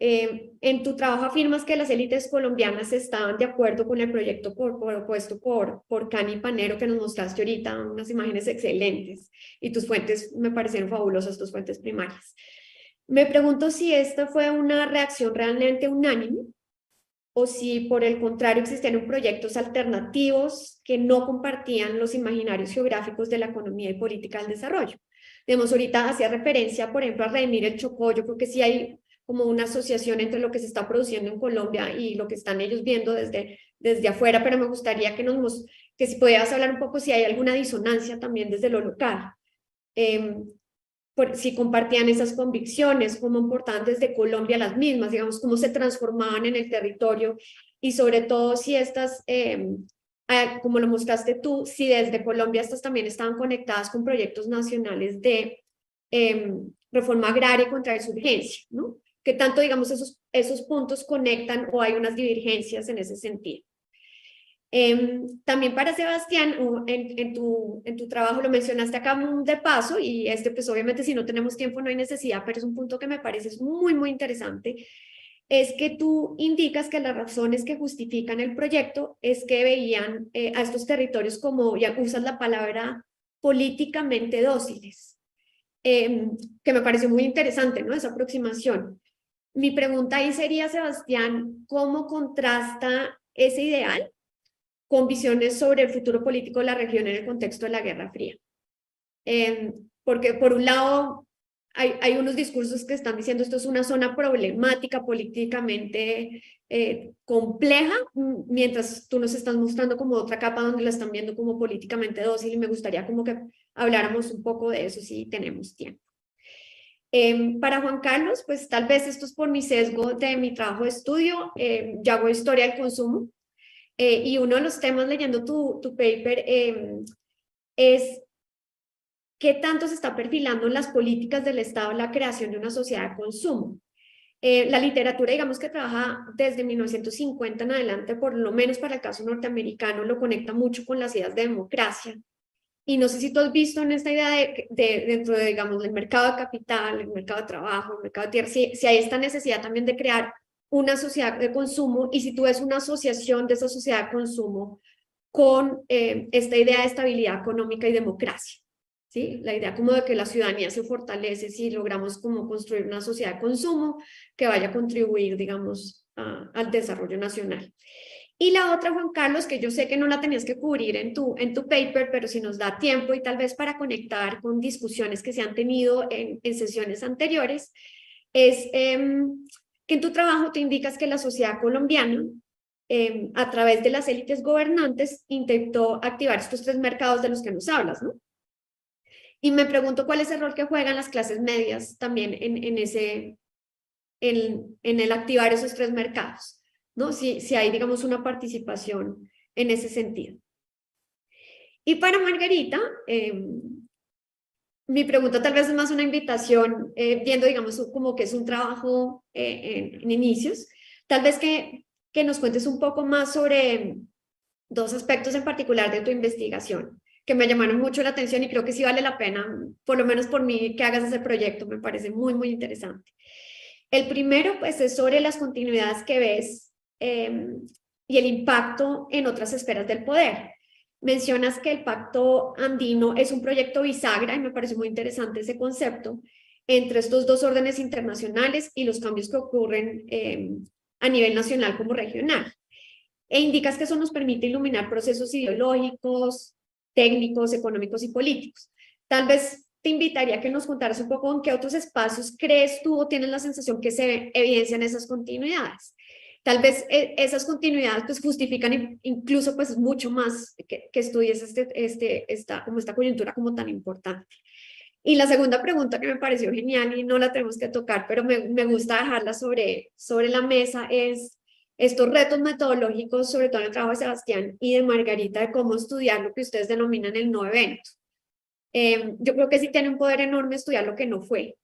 En tu trabajo afirmas que las élites colombianas estaban de acuerdo con el proyecto propuesto por Cani Panero, que nos mostraste ahorita, unas imágenes excelentes, y tus fuentes me parecieron fabulosas, tus fuentes primarias. Me pregunto si esta fue una reacción realmente unánime, o si por el contrario existieron proyectos alternativos que no compartían los imaginarios geográficos de la economía y política del desarrollo. Digamos, ahorita hacía referencia, por ejemplo, a Redimir el Chocó. Yo creo que sí hay como una asociación entre lo que se está produciendo en Colombia y lo que están ellos viendo desde afuera, pero me gustaría que si pudieras hablar un poco si hay alguna disonancia también desde lo local. Si compartían esas convicciones, cómo importaban desde Colombia las mismas, digamos, cómo se transformaban en el territorio, y sobre todo si estas, como lo mostraste tú, si desde Colombia estas también estaban conectadas con proyectos nacionales de reforma agraria y contrainsurgencia, ¿no? Que tanto, digamos, esos puntos conectan o hay unas divergencias en ese sentido. También para Sebastián, en tu trabajo lo mencionaste acá de paso, y pues obviamente si no tenemos tiempo no hay necesidad, pero es un punto que me parece muy, muy interesante, es que tú indicas que las razones que justifican el proyecto es que veían a estos territorios como, ya usas la palabra, políticamente dóciles, que me pareció muy interesante, ¿no? Esa aproximación. Mi pregunta ahí sería, Sebastián, ¿cómo contrasta ese ideal con visiones sobre el futuro político de la región en el contexto de la Guerra Fría? Porque por un lado hay unos discursos que están diciendo esto es una zona problemática, políticamente compleja, mientras tú nos estás mostrando como otra capa donde la están viendo como políticamente dócil, y me gustaría como que habláramos un poco de eso si tenemos tiempo. Para Juan Carlos, pues tal vez esto es por mi sesgo de mi trabajo de estudio. Yo hago historia del consumo, y uno de los temas leyendo tu paper es qué tanto se está perfilando en las políticas del Estado la creación de una sociedad de consumo. La literatura, digamos, que trabaja desde 1950 en adelante, por lo menos para el caso norteamericano, lo conecta mucho con las ideas de democracia. Y no sé si tú has visto en esta idea dentro de, digamos, del mercado de capital, el mercado de trabajo, el mercado de tierra, si hay esta necesidad también de crear una sociedad de consumo, y si tú ves una asociación de esa sociedad de consumo con esta idea de estabilidad económica y democracia, ¿sí? La idea como de que la ciudadanía se fortalece si logramos como construir una sociedad de consumo que vaya a contribuir, digamos, al desarrollo nacional. Y la otra, Juan Carlos, que yo sé que no la tenías que cubrir en tu paper, pero si nos da tiempo y tal vez para conectar con discusiones que se han tenido en sesiones anteriores, es que en tu trabajo te indicas que la sociedad colombiana, a través de las élites gobernantes, intentó activar estos tres mercados de los que nos hablas, ¿no? Y me pregunto cuál es el rol que juegan las clases medias también en el activar esos tres mercados, ¿no? Si hay, digamos, una participación en ese sentido. Y para Margarita, mi pregunta tal vez es más una invitación, viendo, digamos, como que es un trabajo en inicios, tal vez que nos cuentes un poco más sobre dos aspectos en particular de tu investigación, que me llamaron mucho la atención y creo que sí vale la pena, por lo menos por mí, que hagas ese proyecto, me parece muy, muy interesante. El primero, pues, es sobre las continuidades que ves y el impacto en otras esferas del poder. Mencionas que el Pacto Andino es un proyecto bisagra, y me parece muy interesante ese concepto, entre estos dos órdenes internacionales y los cambios que ocurren a nivel nacional como regional. E indicas que eso nos permite iluminar procesos ideológicos, técnicos, económicos y políticos. Tal vez te invitaría a que nos contaras un poco en qué otros espacios crees tú o tienes la sensación que se evidencian esas continuidades. Tal vez esas continuidades pues justifican incluso pues mucho más que estudies esta coyuntura como tan importante. Y la segunda pregunta que me pareció genial y no la tenemos que tocar, pero me gusta dejarla sobre la mesa, es estos retos metodológicos, sobre todo en el trabajo de Sebastián y de Margarita, de cómo estudiar lo que ustedes denominan el no evento. Yo creo que sí tiene un poder enorme estudiar lo que no fue,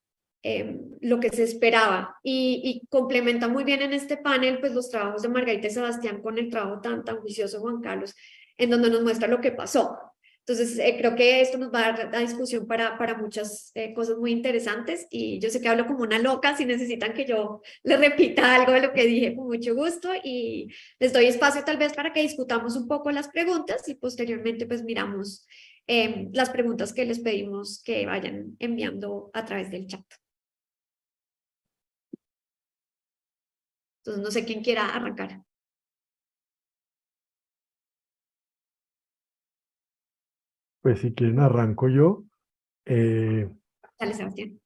lo que se esperaba y complementa muy bien en este panel pues los trabajos de Margarita y Sebastián con el trabajo tan juicioso de Juan Carlos, en donde nos muestra lo que pasó. Entonces creo que esto nos va a dar la discusión para muchas cosas muy interesantes, y yo sé que hablo como una loca. Si necesitan que yo les repita algo de lo que dije, con mucho gusto, y les doy espacio tal vez para que discutamos un poco las preguntas y posteriormente pues miramos las preguntas que les pedimos que vayan enviando a través del chat. Entonces, no sé quién quiera arrancar. Pues si quieren arranco yo. Dale, Sebastián.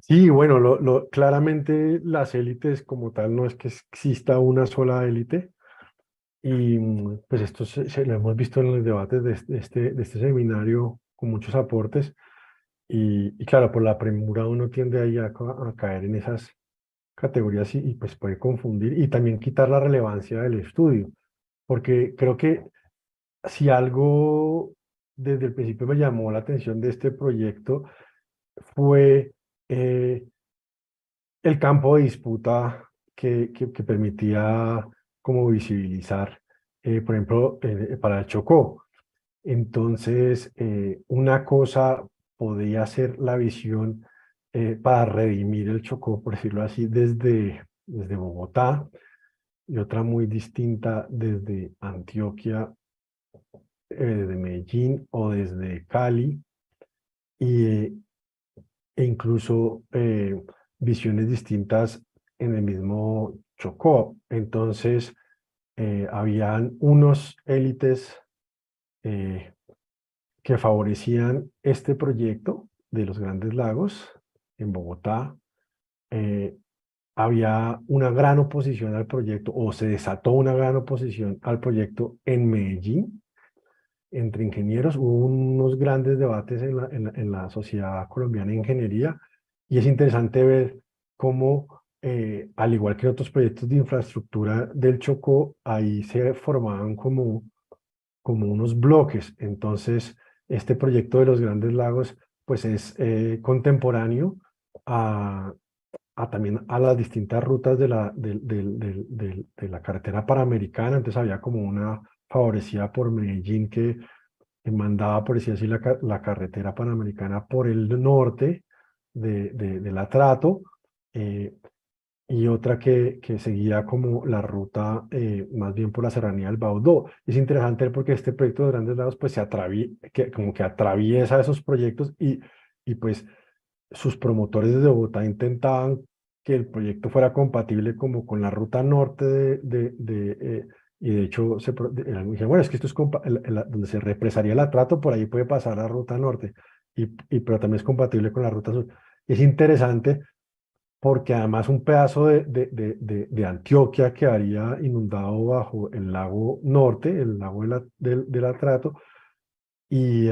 Sí, bueno, claramente las élites como tal no es que exista una sola élite, y pues esto lo hemos visto en los debates de este seminario con muchos aportes, y claro, por la premura uno tiende ahí a caer en esas categorías y pues puede confundir y también quitar la relevancia del estudio, porque creo que si algo desde el principio me llamó la atención de este proyecto fue el campo de disputa que permitía como visibilizar, por ejemplo, para el Chocó. Entonces, una cosa podía ser la visión para redimir el Chocó, por decirlo así, desde Bogotá, y otra muy distinta desde Antioquia, desde Medellín o desde Cali, y, e incluso visiones distintas en el mismo Chocó. Entonces, habían unos élites que favorecían este proyecto de los Grandes Lagos en Bogotá. Había una gran oposición al proyecto, o se desató una gran oposición al proyecto en Medellín, entre ingenieros. Hubo unos grandes debates en la sociedad colombiana de ingeniería, y es interesante ver cómo, al igual que en otros proyectos de infraestructura del Chocó, ahí se formaban como unos bloques. Entonces, este proyecto de los Grandes Lagos pues es contemporáneo también a las distintas rutas de la carretera panamericana. Entonces había como una favorecida por Medellín que mandaba, por decir así, la carretera panamericana por el norte del Atrato, y otra que seguía como la ruta más bien por la serranía del Baudó. Es interesante porque este proyecto de Grandes Lagos pues como que atraviesa esos proyectos, y pues sus promotores desde Bogotá intentaban que el proyecto fuera compatible como con la ruta norte y de hecho dijeron, bueno, es que esto es donde se represaría el Atrato, por ahí puede pasar la ruta norte, pero también es compatible con la ruta sur. Y es interesante porque además un pedazo de Antioquia quedaría inundado bajo el lago norte, el lago del Atrato, y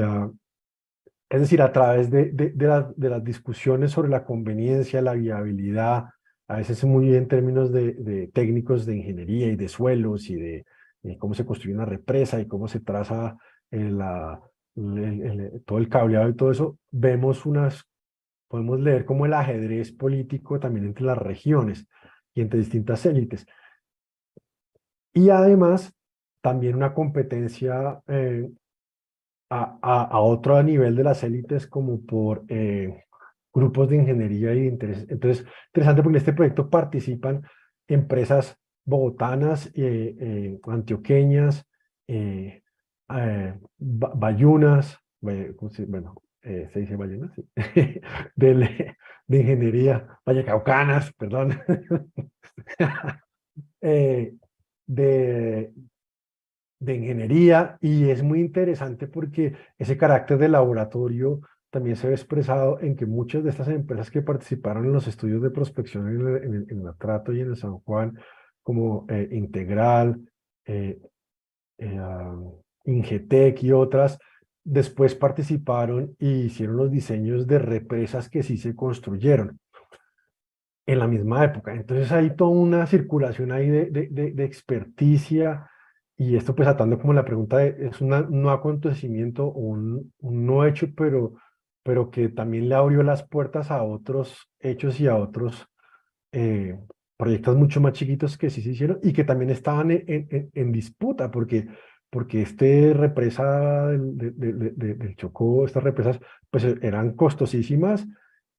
es decir, a través de las discusiones sobre la conveniencia, la viabilidad, a veces muy en términos de técnicos de ingeniería y de suelos y de cómo se construye una represa y cómo se traza todo el cableado y todo eso, podemos leer como el ajedrez político también entre las regiones y entre distintas élites. Y además, también una competencia a otro nivel de las élites, como por grupos de ingeniería y de interés. Entonces, interesante porque en este proyecto participan empresas bogotanas, antioqueñas, bayunas, bueno, se dice bayunas, sí. de ingeniería, vallecaucanas, perdón, de ingeniería, y es muy interesante porque ese carácter de laboratorio también se ve expresado en que muchas de estas empresas que participaron en los estudios de prospección en el Atrato y en el San Juan, como Integral, Ingetec y otras, después participaron y hicieron los diseños de represas que sí se construyeron en la misma época. Entonces hay toda una circulación ahí de experticia, y esto pues atando como la pregunta es un no acontecimiento o un no hecho, pero pero que también le abrió las puertas a otros hechos y a otros eh, proyectos mucho más chiquitos que sí se hicieron y que también estaban en disputa, porque represa del Chocó, estas represas, pues eran costosísimas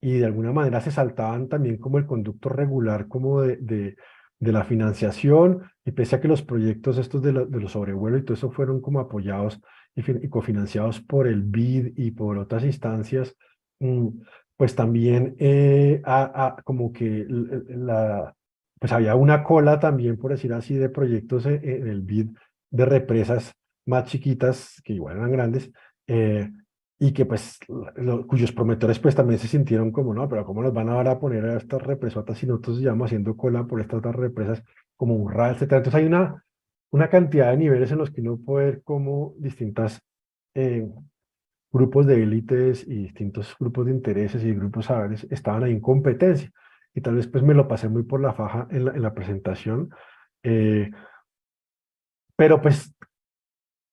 y de alguna manera se saltaban también como el conducto regular como de la financiación, y pese a que los proyectos estos de los sobrevuelos y todo eso fueron como apoyados y cofinanciados por el BID y por otras instancias, mm, pues también como que pues había una cola también, por decir así, de proyectos en el BID de represas más chiquitas, que igual eran grandes, eh, y que pues cuyos promotores pues también se sintieron como, no, pero ¿cómo nos van a dar a poner a estas represotas si nosotros llevamos haciendo cola por estas otras represas como Urra, etcétera? Entonces hay una cantidad de niveles en los que uno puede ver cómo distintas eh, grupos de élites y distintos grupos de intereses y grupos saberes estaban ahí en competencia. Y tal vez pues me lo pasé muy por la faja en la presentación. eh, pero pues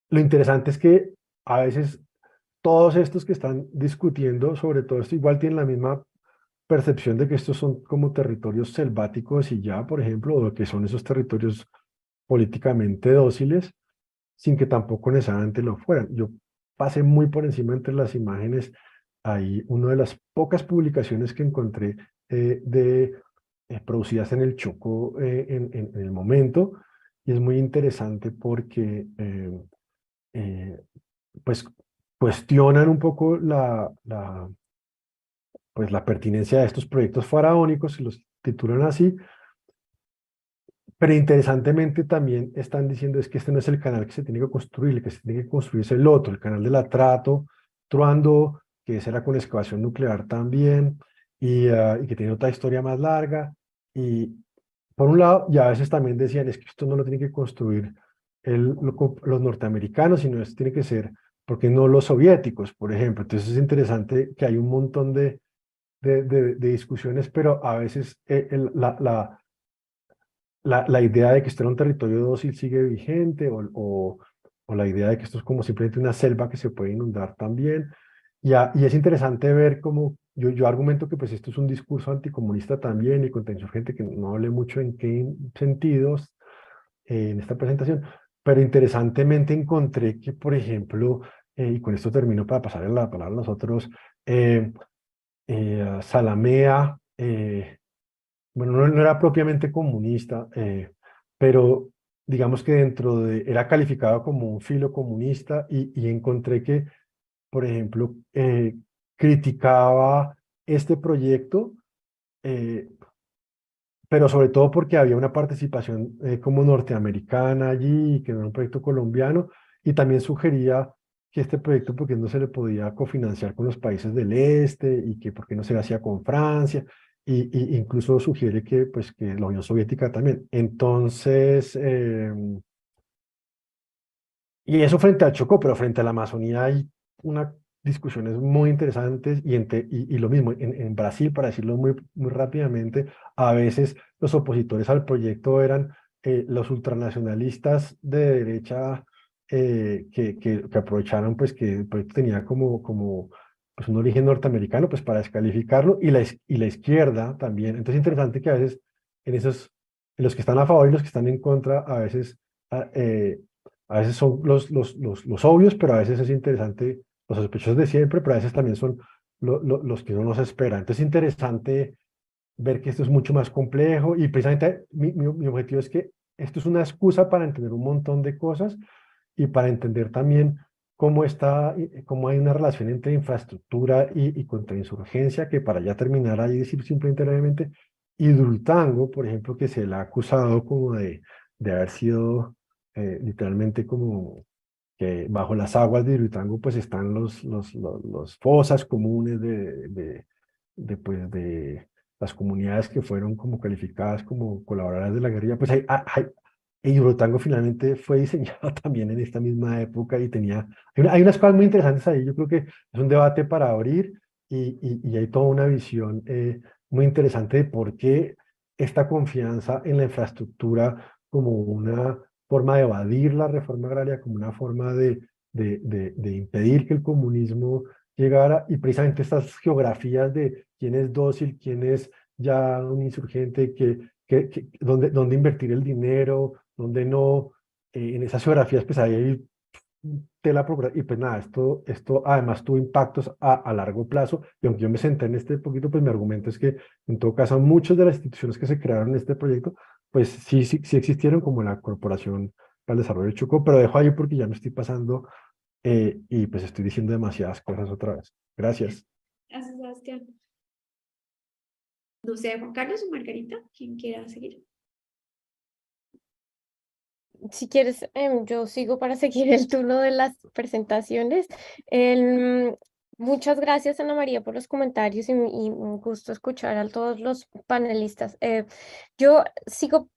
lo interesante es que a veces todos estos que están discutiendo sobre todo esto igual tienen la misma percepción de que estos son como territorios selváticos y ya, por ejemplo, o que son esos territorios políticamente dóciles, sin que tampoco necesariamente lo fueran. Yo pasé muy por encima entre las imágenes, ahí una de las pocas publicaciones que encontré producidas en el Chocó en el momento, y es muy interesante porque eh, pues cuestionan un poco pues la pertinencia de estos proyectos faraónicos, se los titulan así, pero interesantemente también están diciendo es que este no es el canal que se tiene que construir, el que se tiene que construir es el otro, el canal del Atrato, Truando, que ese era con excavación nuclear también, y que tiene otra historia más larga. Y por un lado, y a veces también decían, es que esto no lo tienen que construir los norteamericanos, sino esto tiene que ser, porque no los soviéticos, por ejemplo. Entonces es interesante que hay un montón de discusiones, pero a veces la idea de que esto era un territorio dócil sigue vigente, o la idea de que esto es como simplemente una selva que se puede inundar también. Y es interesante ver cómo yo argumento que pues esto es un discurso anticomunista también y contrainsurgente, que no hablé mucho en qué sentidos en esta presentación, pero interesantemente encontré que, por ejemplo, y con esto termino para pasarle la palabra a los otros, Salamea, bueno, no era propiamente comunista, pero digamos que era calificado como un filo comunista, y encontré que, por ejemplo, criticaba este proyecto, eh, pero sobre todo porque había una participación como norteamericana allí, que no era un proyecto colombiano, y también sugería que este proyecto, porque no se le podía cofinanciar con los países del este, y que porque no se hacía con Francia, y incluso sugiere que, pues, que la Unión Soviética también. Entonces, y eso frente al Chocó, pero frente a la Amazonía hay unas discusiones muy interesantes, y lo mismo, en Brasil, para decirlo muy rápidamente, a veces los opositores al proyecto eran los ultranacionalistas de derecha, que aprovecharon pues que el proyecto tenía como pues un origen norteamericano pues para descalificarlo, y la izquierda también. Entonces es interesante que a veces en los que están a favor y los que están en contra, a- eh, a veces son los obvios, pero a veces es interesante, los sospechosos de siempre, pero a veces también son los que uno no se espera. Entonces es interesante ver que esto es mucho más complejo, y precisamente mi objetivo es que esto es una excusa para entender un montón de cosas, y para entender también cómo hay una relación entre infraestructura y contrainsurgencia, que para ya terminar ahí decir simplemente brevemente, Hidroituango, por ejemplo, que se le ha acusado como de haber sido literalmente como que bajo las aguas de Hidroituango pues están los fosas comunes pues, de las comunidades que fueron como calificadas como colaboradoras de la guerrilla. Pues Hidroituango finalmente fue diseñado también en esta misma época, y hay unas cosas muy interesantes ahí. Yo creo que es un debate para abrir, y hay toda una visión muy interesante de por qué esta confianza en la infraestructura como una forma de evadir la reforma agraria, como una forma de impedir que el comunismo llegar y precisamente estas geografías de quién es dócil, quién es ya un insurgente, dónde invertir el dinero, dónde no, en esas geografías pues ahí hay tela por cortar. Y pues nada, esto además tuvo impactos a largo plazo, y aunque yo me senté en este poquito, pues mi argumento es que en todo caso muchas de las instituciones que se crearon en este proyecto, pues sí existieron, como la Corporación para el Desarrollo de Chocó, pero dejo ahí porque ya me estoy pasando y pues estoy diciendo demasiadas cosas otra vez. Gracias. Gracias, Sebastián. No sé, Juan Carlos o Margarita, quien quiera seguir. Si quieres, yo sigo para seguir el turno de las presentaciones. Muchas gracias, Ana María, por los comentarios y un gusto escuchar a todos los panelistas. Yo sigo,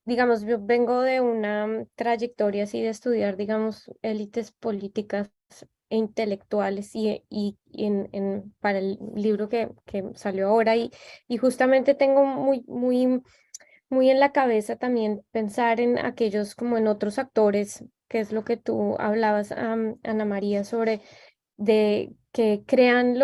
digamos, yo vengo de una trayectoria así de estudiar, digamos, élites políticas e intelectuales para el libro que salió ahora y justamente tengo muy en la cabeza también pensar en aquellos como en otros actores, que es lo que tú hablabas, Ana María, sobre de que crean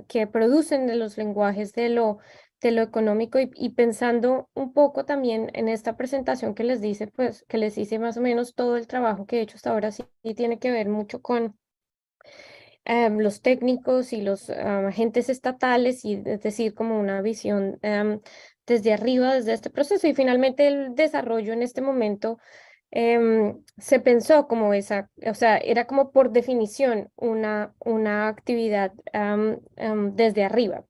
que producen de los lenguajes de lo económico y pensando un poco también en esta presentación que les dice, pues, que les hice más o menos todo el trabajo que he hecho hasta ahora, sí tiene que ver mucho con los técnicos y los agentes estatales, y es decir, como una visión desde arriba, desde este proceso. Y finalmente el desarrollo en este momento se pensó como o sea, era como por definición una actividad desde arriba.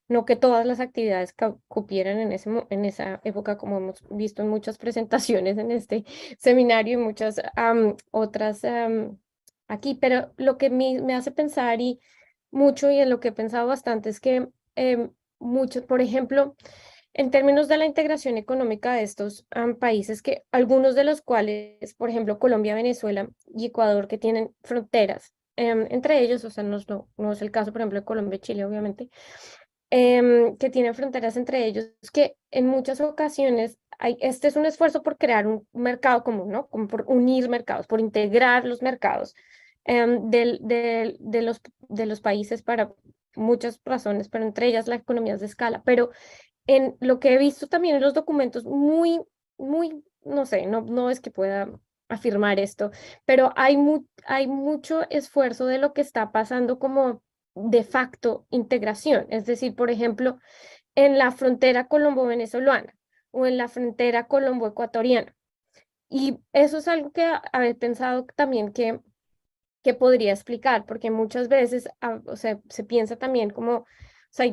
No que todas las actividades cupieran en esa época, como hemos visto en muchas presentaciones en este seminario y muchas otras aquí, pero lo que me hace pensar mucho y en lo que he pensado bastante es que muchos, por ejemplo, en términos de la integración económica de estos países, que algunos de los cuales, por ejemplo, Colombia, Venezuela y Ecuador, que tienen fronteras entre ellos, o sea, no es el caso, por ejemplo, de Colombia y Chile, obviamente, que tienen fronteras entre ellos, que en muchas ocasiones este es un esfuerzo por crear un mercado común, ¿no? Como por unir mercados, por integrar los mercados de los países para muchas razones, pero entre ellas la economía de escala. Pero en lo que he visto también en los documentos, no sé, no es que pueda afirmar esto, pero hay mucho esfuerzo de lo que está pasando como de facto integración. Es decir, por ejemplo, en la frontera colombo-venezolana o en la frontera colombo-ecuatoriana. Y eso es algo que había pensado también que podría explicar, porque muchas veces o sea, se piensa también como, o sea,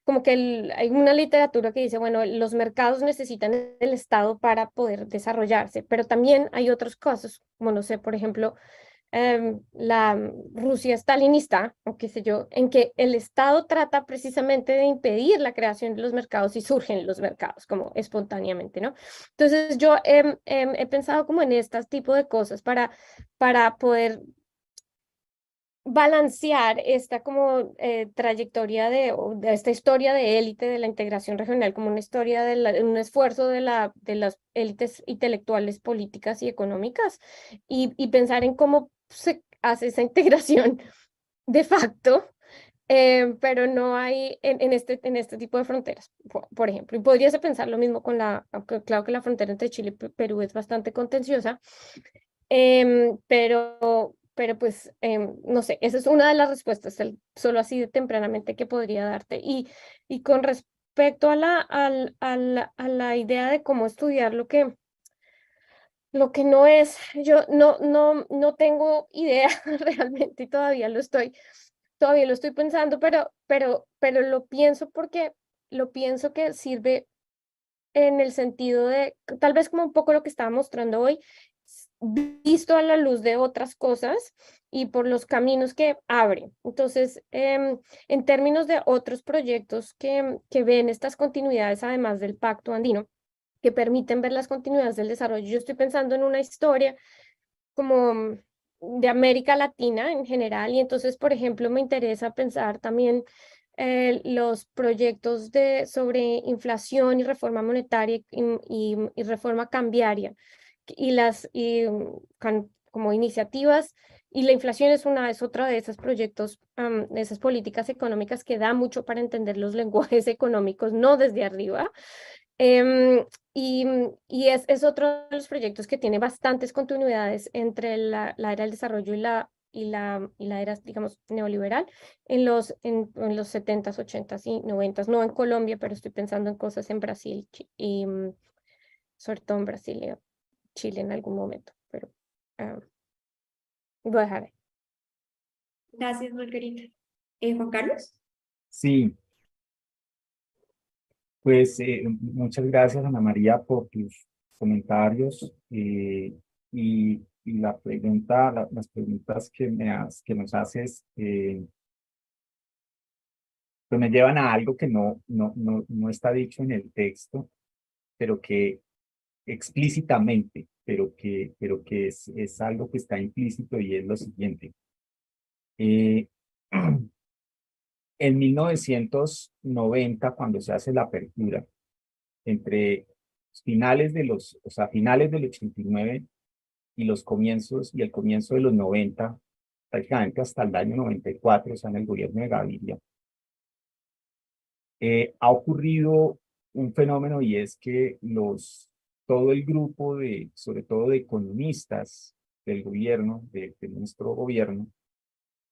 como que hay una literatura que dice, bueno, los mercados necesitan el Estado para poder desarrollarse, pero también hay otras cosas, como no sé, por ejemplo, la Rusia stalinista, o qué sé yo, en que el Estado trata precisamente de impedir la creación de los mercados y surgen los mercados como espontáneamente, ¿no? Entonces yo he pensado como en este tipo de cosas para poder balancear esta como trayectoria de esta historia de élite de la integración regional como una historia un esfuerzo de las élites intelectuales, políticas y económicas y pensar en cómo se hace esa integración de facto, pero no hay en este tipo de fronteras, por ejemplo. Y podríase pensar lo mismo aunque claro que la frontera entre Chile y Perú es bastante contenciosa, pero pues, no sé, esa es una de las respuestas, solo así de tempranamente que podría darte. Y con respecto a la idea de cómo estudiar lo que no es, yo no tengo idea realmente y todavía lo estoy pensando, pero lo pienso porque lo pienso que sirve en el sentido de, tal vez como un poco lo que estaba mostrando hoy, visto a la luz de otras cosas y por los caminos que abre. Entonces, en términos de otros proyectos que ven estas continuidades, además del Pacto Andino, que permiten ver las continuidades del desarrollo, yo estoy pensando en una historia como de América Latina en general, y entonces, por ejemplo, me interesa pensar también los proyectos sobre inflación y reforma monetaria y reforma cambiaria y como iniciativas Y la inflación es otra de esos proyectos, de esas políticas económicas que da mucho para entender los lenguajes económicos, no desde arriba. Y es otro de los proyectos que tiene bastantes continuidades entre la era del desarrollo y la era, digamos, neoliberal en los 70s, 80s y 90s, no en Colombia, pero estoy pensando en cosas en Brasil y sobre todo en Brasil y Chile en algún momento, pero voy a dejar ahí. Gracias, Margarita. Juan Carlos. Sí, pues muchas gracias, Ana María, por tus comentarios y la pregunta, las preguntas que nos haces, pues me llevan a algo que no está dicho en el texto, pero que explícitamente, pero que es algo que está implícito y es lo siguiente. Eh, en 1990, cuando se hace la apertura, entre finales finales del 89 y los comienzos y el comienzo de los 90, prácticamente hasta el año 94, o sea, en el gobierno de Gaviria, ha ocurrido un fenómeno y es que todo el grupo sobre todo de economistas del gobierno, de nuestro gobierno,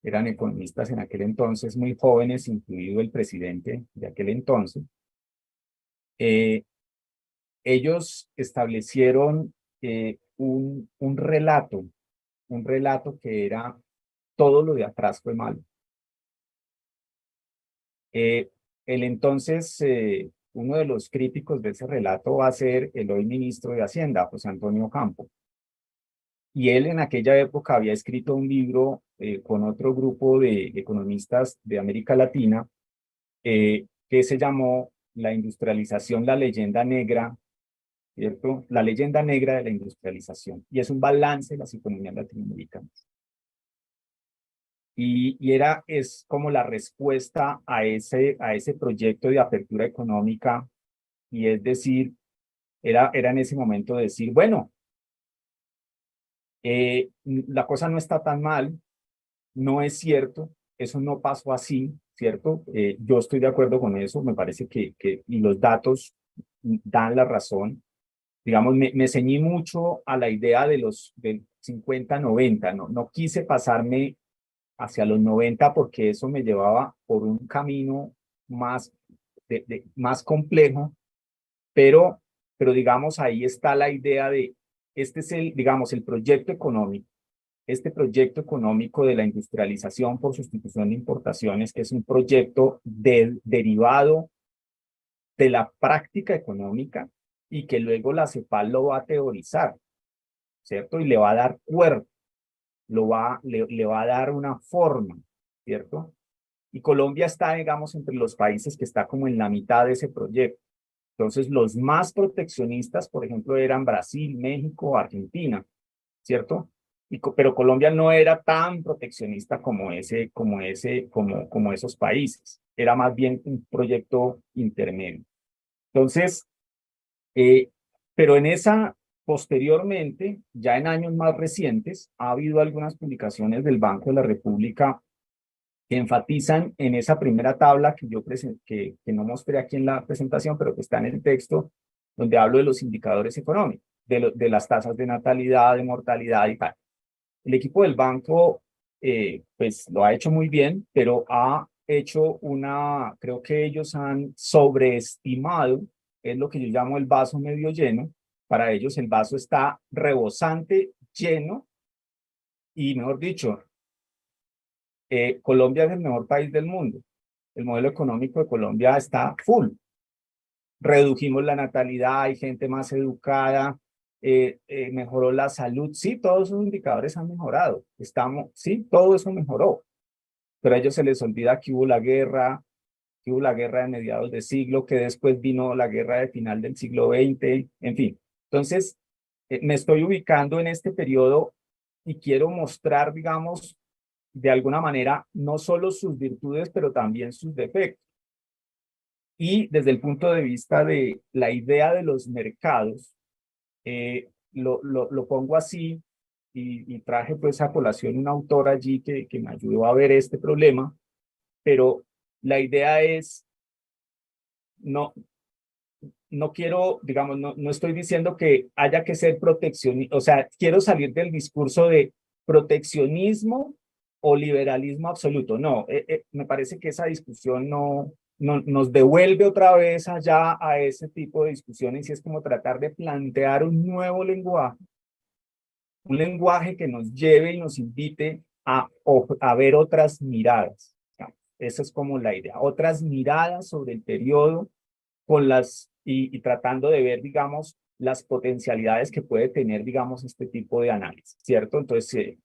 eran economistas en aquel entonces muy jóvenes, incluido el presidente de aquel entonces. Ellos establecieron un relato que era todo lo de atrás fue malo. Uno de los críticos de ese relato va a ser el hoy ministro de Hacienda, José Antonio Campo. Y él en aquella época había escrito un libro con otro grupo de economistas de América Latina que se llamó La industrialización, la leyenda negra, ¿cierto? La leyenda negra de la industrialización. Y es un balance de las economías latinoamericanas. Es como la respuesta a ese proyecto de apertura económica, y es decir, era en ese momento decir, bueno, la cosa no está tan mal, no es cierto, eso no pasó así, ¿cierto? Yo estoy de acuerdo con eso, me parece y los datos dan la razón. Digamos, me ceñí mucho a la idea del 50-90, no quise pasarme hacia los 90 porque eso me llevaba por un camino más, más complejo, pero digamos, ahí está la idea de, este es el proyecto económico, este proyecto económico de la industrialización por sustitución de importaciones, que es un proyecto derivado de la práctica económica y que luego la CEPAL lo va a teorizar, ¿cierto? Y le va a dar cuerpo, le va a dar una forma, ¿cierto? Y Colombia está, digamos, entre los países que está como en la mitad de ese proyecto. Entonces, los más proteccionistas, por ejemplo, eran Brasil, México, Argentina, ¿cierto? Pero Colombia no era tan proteccionista como esos países. Era más bien un proyecto intermedio. Entonces, pero posteriormente, ya en años más recientes, ha habido algunas publicaciones del Banco de la República que enfatizan en esa primera tabla que no mostré aquí en la presentación, pero que está en el texto, donde hablo de los indicadores económicos, de las tasas de natalidad, de mortalidad y tal. El equipo del banco, pues lo ha hecho muy bien, pero ha hecho creo que ellos han sobreestimado, es lo que yo llamo el vaso medio lleno. Para ellos el vaso está rebosante, lleno, y mejor dicho, Colombia es el mejor país del mundo. El modelo económico de Colombia está full. Redujimos la natalidad, hay gente más educada, mejoró la salud. Sí, todos esos indicadores han mejorado. Sí, todo eso mejoró. Pero a ellos se les olvida que hubo la guerra de mediados de siglo, que después vino la guerra de final del siglo XX, en fin. Entonces, me estoy ubicando en este periodo y quiero mostrar, digamos, de alguna manera, no solo sus virtudes, pero también sus defectos. Y desde el punto de vista de la idea de los mercados, lo pongo así, y traje pues a colación una autora allí que me ayudó a ver este problema, pero la idea es, no quiero, digamos, no estoy diciendo que haya que ser proteccionista, o sea, quiero salir del discurso de proteccionismo o liberalismo absoluto. No, me parece que esa discusión no nos devuelve otra vez allá a ese tipo de discusiones, y es como tratar de plantear un nuevo lenguaje, un lenguaje que nos lleve y nos invite a ver otras miradas. Esa es como la idea, otras miradas sobre el periodo con y tratando de ver, digamos, las potencialidades que puede tener, digamos, este tipo de análisis, ¿cierto? Entonces,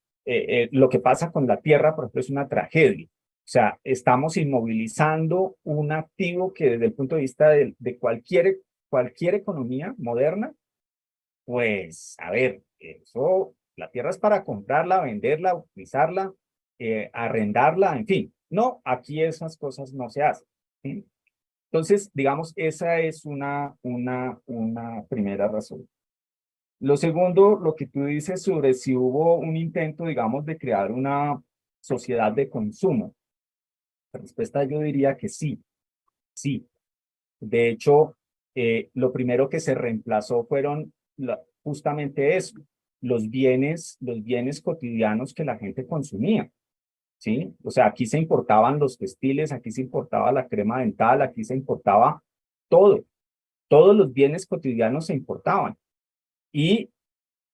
lo que pasa con la Tierra, por ejemplo, es una tragedia. O sea, estamos inmovilizando un activo que desde el punto de vista de cualquier economía moderna, pues, a ver, eso, la Tierra es para comprarla, venderla, utilizarla, arrendarla, en fin. No, aquí esas cosas no se hacen, ¿sí? Entonces, digamos, esa es una primera razón. Lo segundo, lo que tú dices sobre si hubo un intento, digamos, de crear una sociedad de consumo. La respuesta yo diría que sí, sí. De hecho, lo primero que se reemplazó fueron justamente eso, los bienes cotidianos que la gente consumía. ¿Sí? O sea, aquí se importaban los textiles, aquí se importaba la crema dental, aquí se importaba todo. Todos los bienes cotidianos se importaban. Y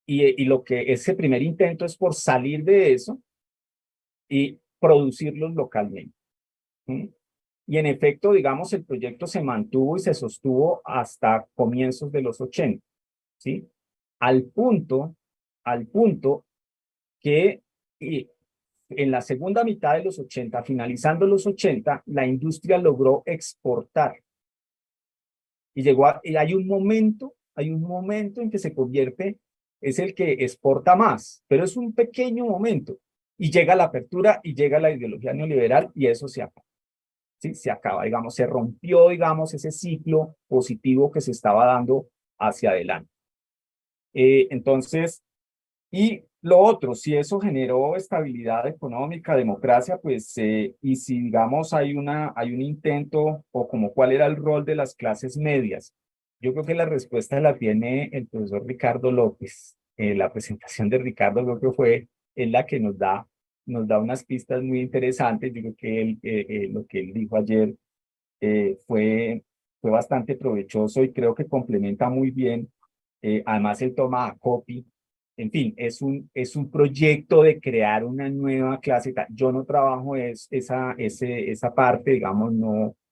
lo que ese primer intento es por salir de eso y producirlos localmente. ¿Sí? Y en efecto, digamos, el proyecto se mantuvo y se sostuvo hasta comienzos de los 80, ¿sí? Al punto que en la segunda mitad de los 80, finalizando los 80, la industria logró exportar. Y y hay un momento en que se convierte, es el que exporta más, pero es un pequeño momento. Y llega la apertura y llega la ideología neoliberal y eso se acaba. ¿Sí? Se acaba, digamos, se rompió, digamos, ese ciclo positivo que se estaba dando hacia adelante. Entonces, y lo otro, si eso generó estabilidad económica, democracia, pues, y si digamos hay un intento, o como cuál era el rol de las clases medias, yo creo que la respuesta la tiene el profesor Ricardo López. La presentación de Ricardo creo que fue en la que nos da unas pistas muy interesantes. Yo creo que lo que él dijo ayer fue bastante provechoso y creo que complementa muy bien. Además, él toma a copy. En fin, es un proyecto de crear una nueva clase. Yo no trabajo esa parte, digamos,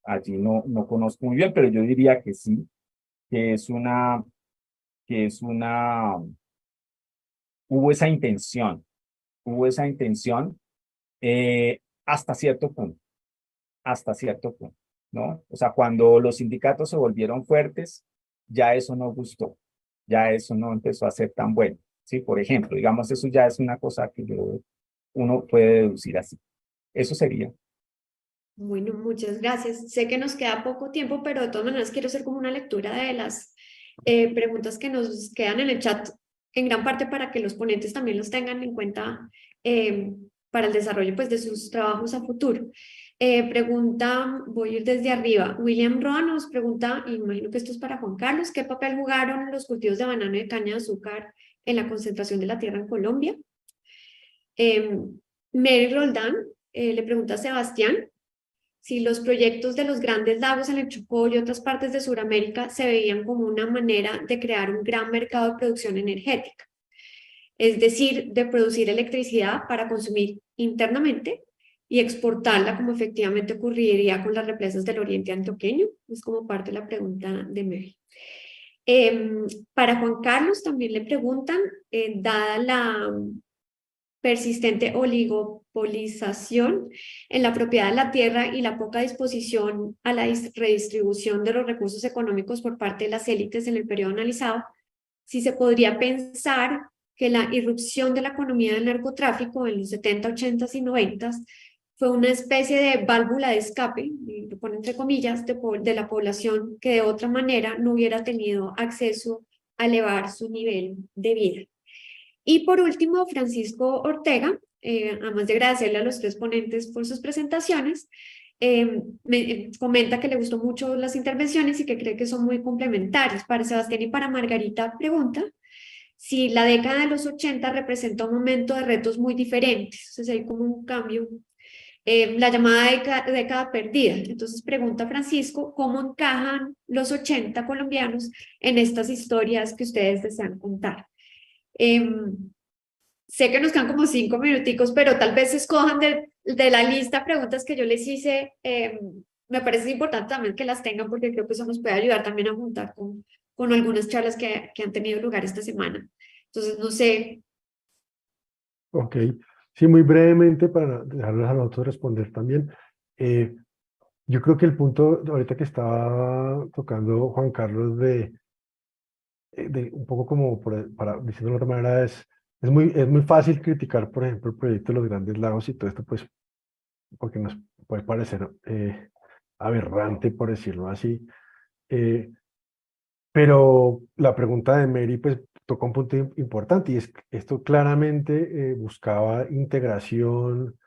allí no conozco muy bien, pero yo diría que sí, que es una, hubo esa intención, hasta cierto punto, ¿no? O sea, cuando los sindicatos se volvieron fuertes, ya eso no gustó, ya eso no empezó a ser tan bueno, ¿sí? Por ejemplo, digamos, eso ya es una cosa que uno puede deducir así. Eso sería. Bueno, muchas gracias. Sé que nos queda poco tiempo, pero de todas maneras quiero hacer como una lectura de las preguntas que nos quedan en el chat, en gran parte para que los ponentes también los tengan en cuenta para el desarrollo pues, de sus trabajos a futuro. Voy a ir desde arriba. William Roa nos pregunta, y imagino que esto es para Juan Carlos, ¿qué papel jugaron los cultivos de banano y de caña de azúcar en la concentración de la tierra en Colombia? Mary Roldán le pregunta a Sebastián si los proyectos de los grandes lagos en el Chocó y otras partes de Sudamérica se veían como una manera de crear un gran mercado de producción energética, es decir, de producir electricidad para consumir internamente y exportarla como efectivamente ocurriría con las represas del Oriente Antioqueño. Es como parte de la pregunta de Mary. Para Juan Carlos también le preguntan, dada la persistente oligopolización en la propiedad de la tierra y la poca disposición a la redistribución de los recursos económicos por parte de las élites en el periodo analizado, si se podría pensar que la irrupción de la economía del narcotráfico en los 70, 80 y 90 fue una especie de válvula de escape, y lo pone entre comillas, de la población que de otra manera no hubiera tenido acceso a elevar su nivel de vida. Y por último, Francisco Ortega, además de agradecerle a los tres ponentes por sus presentaciones, me comenta que le gustó mucho las intervenciones y que cree que son muy complementarias. Para Sebastián y para Margarita pregunta si la década de los 80 representa un momento de retos muy diferentes, entonces hay como un cambio, la llamada década perdida. Entonces pregunta Francisco, ¿cómo encajan los 80 colombianos en estas historias que ustedes desean contar? Sé que nos quedan como 5 minuticos, pero tal vez escojan de la lista de preguntas que yo les hice. Me parece importante también que las tengan porque creo que eso nos puede ayudar también a juntar con algunas charlas que han tenido lugar esta semana. Entonces, no sé. Ok, sí, muy brevemente para dejarles a nosotros responder también. Yo creo que el punto ahorita que estaba tocando Juan Carlos de un poco como para decirlo de otra manera es muy fácil criticar, por ejemplo, el proyecto de los Grandes Lagos y todo esto, pues, porque nos puede parecer aberrante, por decirlo así. Pero la pregunta de Mary, pues, toca un punto importante y es que esto claramente buscaba integración,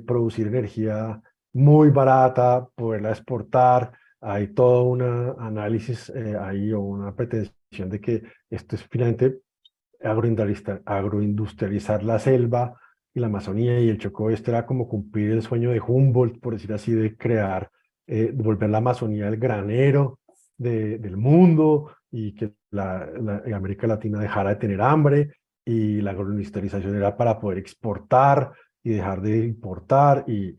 producir energía muy barata, poderla exportar. Hay todo un análisis ahí o una pretensión de que esto es finalmente agroindustrializar la selva y la Amazonía y el Chocó. Esto era como cumplir el sueño de Humboldt, por decir así, de crear, volver la Amazonía el granero del mundo y que América Latina dejara de tener hambre, y la agroindustrialización era para poder exportar y dejar de importar y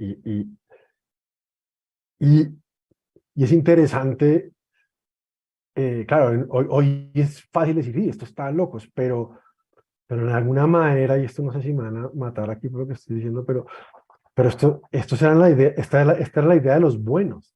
es interesante, claro, hoy es fácil decir, sí, esto está locos, pero en alguna manera, y esto no sé si me van a matar aquí por lo que estoy diciendo, pero estos eran la idea, esta era la idea de los buenos.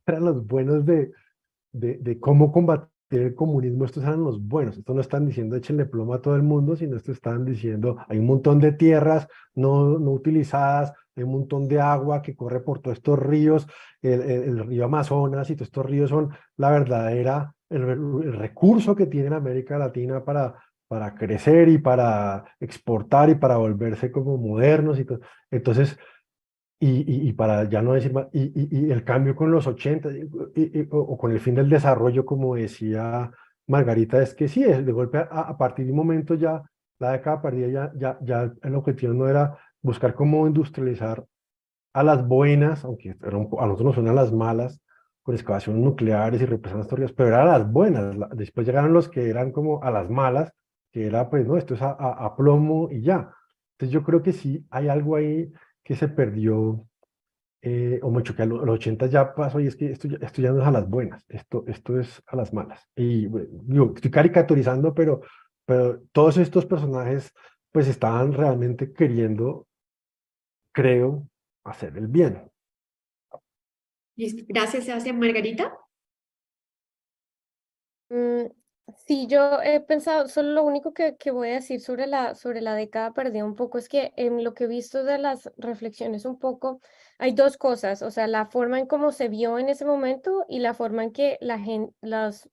Eran los buenos de cómo combatir el comunismo. Estos eran los buenos. Estos no están diciendo échenle plomo a todo el mundo, sino estos están diciendo hay un montón de tierras no utilizadas, hay un montón de agua que corre por todos estos ríos, el río Amazonas y todos estos ríos son la verdadera, el recurso que tiene América Latina para crecer y para exportar y para volverse como modernos y todo. Entonces, y para ya no decir más, y el cambio con los 80 o con el fin del desarrollo, como decía Margarita, es que sí, de golpe a partir de un momento ya, la década perdida, ya el objetivo no era buscar cómo industrializar a las buenas, aunque a nosotros nos suenan las malas, con excavaciones nucleares y represas torres, pero eran las buenas. Después llegaron los que eran como a las malas, que era pues, no, esto es a plomo y ya. Entonces yo creo que sí hay algo ahí que se perdió, o mucho que a los 80 ya pasó, y es que esto ya no es a las buenas, esto es a las malas. Y bueno, digo, estoy caricaturizando, pero todos estos personajes pues estaban realmente queriendo, creo, hacer el bien. Listo. Gracias, Sebastián. Margarita. Sí, yo he pensado, solo lo único que voy a decir sobre la década perdida un poco es que en lo que he visto de las reflexiones un poco, hay dos cosas, o sea, la forma en cómo se vio en ese momento y la forma en que los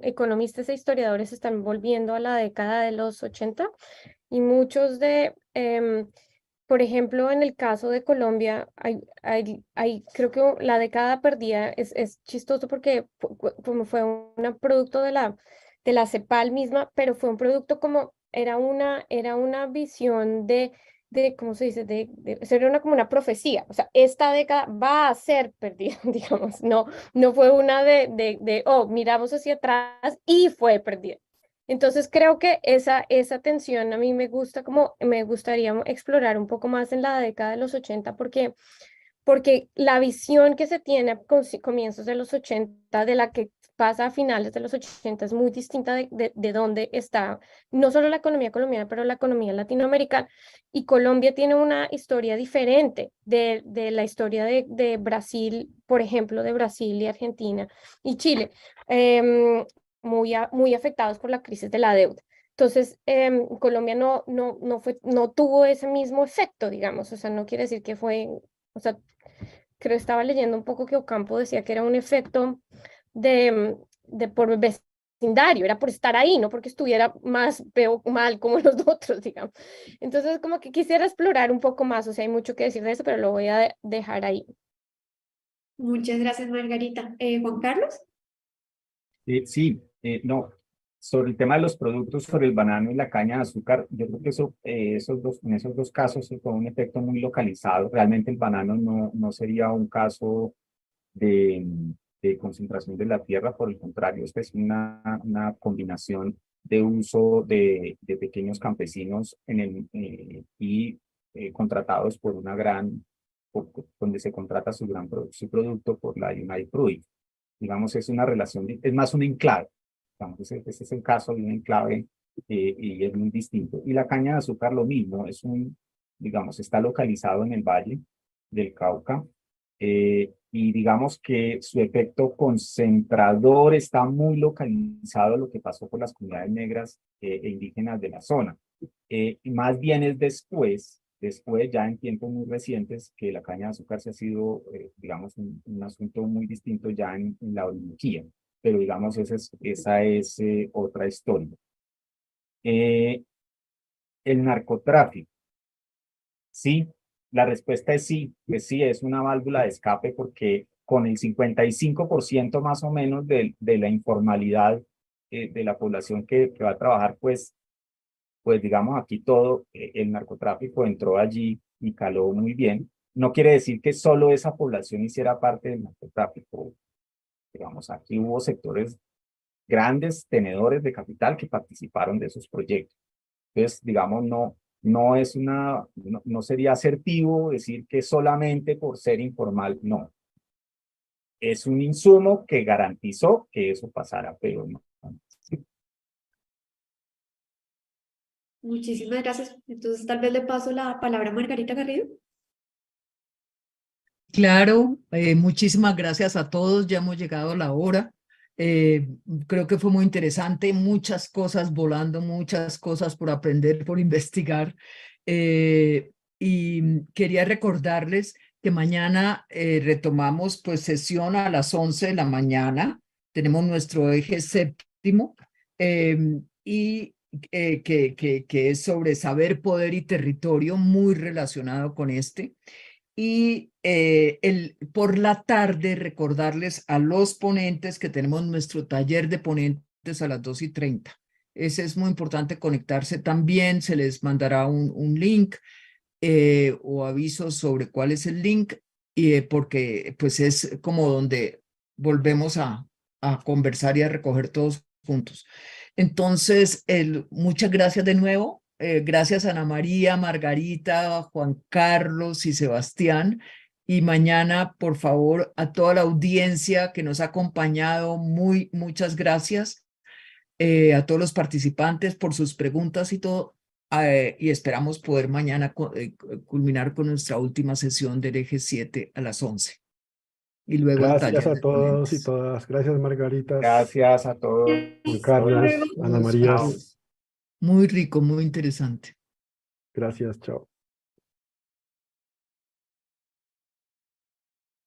economistas e historiadores están volviendo a la década de los 80 y muchos por ejemplo, en el caso de Colombia, creo que la década perdida es chistoso porque como fue un producto de la CEPAL misma, pero fue un producto como, era una visión ¿cómo se dice? Sería como una profecía, o sea, esta década va a ser perdida, digamos, no fue una oh, miramos hacia atrás y fue perdida. Entonces creo que esa tensión a mí me gustaría explorar un poco más en la década de los 80 porque la visión que se tiene a comienzos de los 80 de la que pasa a finales de los 80 es muy distinta de dónde está no solo la economía colombiana, pero la economía latinoamericana. Y Colombia tiene una historia diferente de la historia de Brasil, por ejemplo, de Brasil y Argentina y Chile. Muy afectados por la crisis de la deuda. Entonces, Colombia no tuvo ese mismo efecto, digamos, o sea, no quiere decir que fue, o sea, creo estaba leyendo un poco que Ocampo decía que era un efecto de por vecindario, era por estar ahí, no porque estuviera más peor mal como los otros, digamos. Entonces, como que quisiera explorar un poco más, o sea, hay mucho que decir de eso, pero lo voy a dejar ahí. Muchas gracias, Margarita. Juan Carlos. Sí, no, sobre el tema de los productos, sobre el banano y la caña de azúcar, yo creo que en esos dos casos fue un efecto muy localizado. Realmente el banano no sería un caso de, de concentración de la tierra, por el contrario, esta es una combinación de uso de pequeños campesinos contratados por donde se contrata su producto por la United Fruit. Digamos, es una relación, es más un enclave. Digamos, ese es el caso de un enclave y es muy distinto. Y la caña de azúcar lo mismo, digamos, está localizado en el Valle del Cauca y digamos que su efecto concentrador está muy localizado a lo que pasó por las comunidades negras e indígenas de la zona. Y más bien es después, ya en tiempos muy recientes, que la caña de azúcar se ha sido, digamos, un asunto muy distinto ya en la oligarquía. Pero digamos, esa es otra historia. El narcotráfico. Sí, la respuesta es sí, pues sí, es una válvula de escape porque con el 55% más o menos de la informalidad de la población que va a trabajar, pues digamos aquí todo, el narcotráfico entró allí y caló muy bien. No quiere decir que solo esa población hiciera parte del narcotráfico. Digamos, aquí hubo sectores grandes tenedores de capital que participaron de esos proyectos. Entonces, digamos, no sería asertivo decir que solamente por ser informal, no. Es un insumo que garantizó que eso pasara, pero no. Muchísimas gracias. Entonces, tal vez le paso la palabra a Margarita Garrido. Claro, muchísimas gracias a todos, ya hemos llegado a la hora. Creo que fue muy interesante, muchas cosas volando, muchas cosas por aprender, por investigar. Y quería recordarles que mañana retomamos pues sesión a las 11 de la mañana. Tenemos nuestro eje séptimo que es sobre saber, poder y territorio, muy relacionado con este. Y por la tarde recordarles a los ponentes que tenemos nuestro taller de ponentes a las 2:30. Ese es muy importante conectarse también, se les mandará un link o avisos sobre cuál es el link, porque pues es como donde volvemos a conversar y a recoger todos juntos. Entonces, muchas gracias de nuevo. Gracias a Ana María, Margarita, Juan Carlos y Sebastián. Y mañana, por favor, a toda la audiencia que nos ha acompañado, muchas gracias. A todos los participantes por sus preguntas y todo. Y esperamos poder mañana culminar con nuestra última sesión del eje 7 a las 11. Y luego el Gracias taller a de todos y ponentes. todas. Gracias, Margaritas, Gracias a todos. Juan Hasta Carlos, luego. Ana Todos, María. Chao. muy rico, muy interesante. Gracias, chao.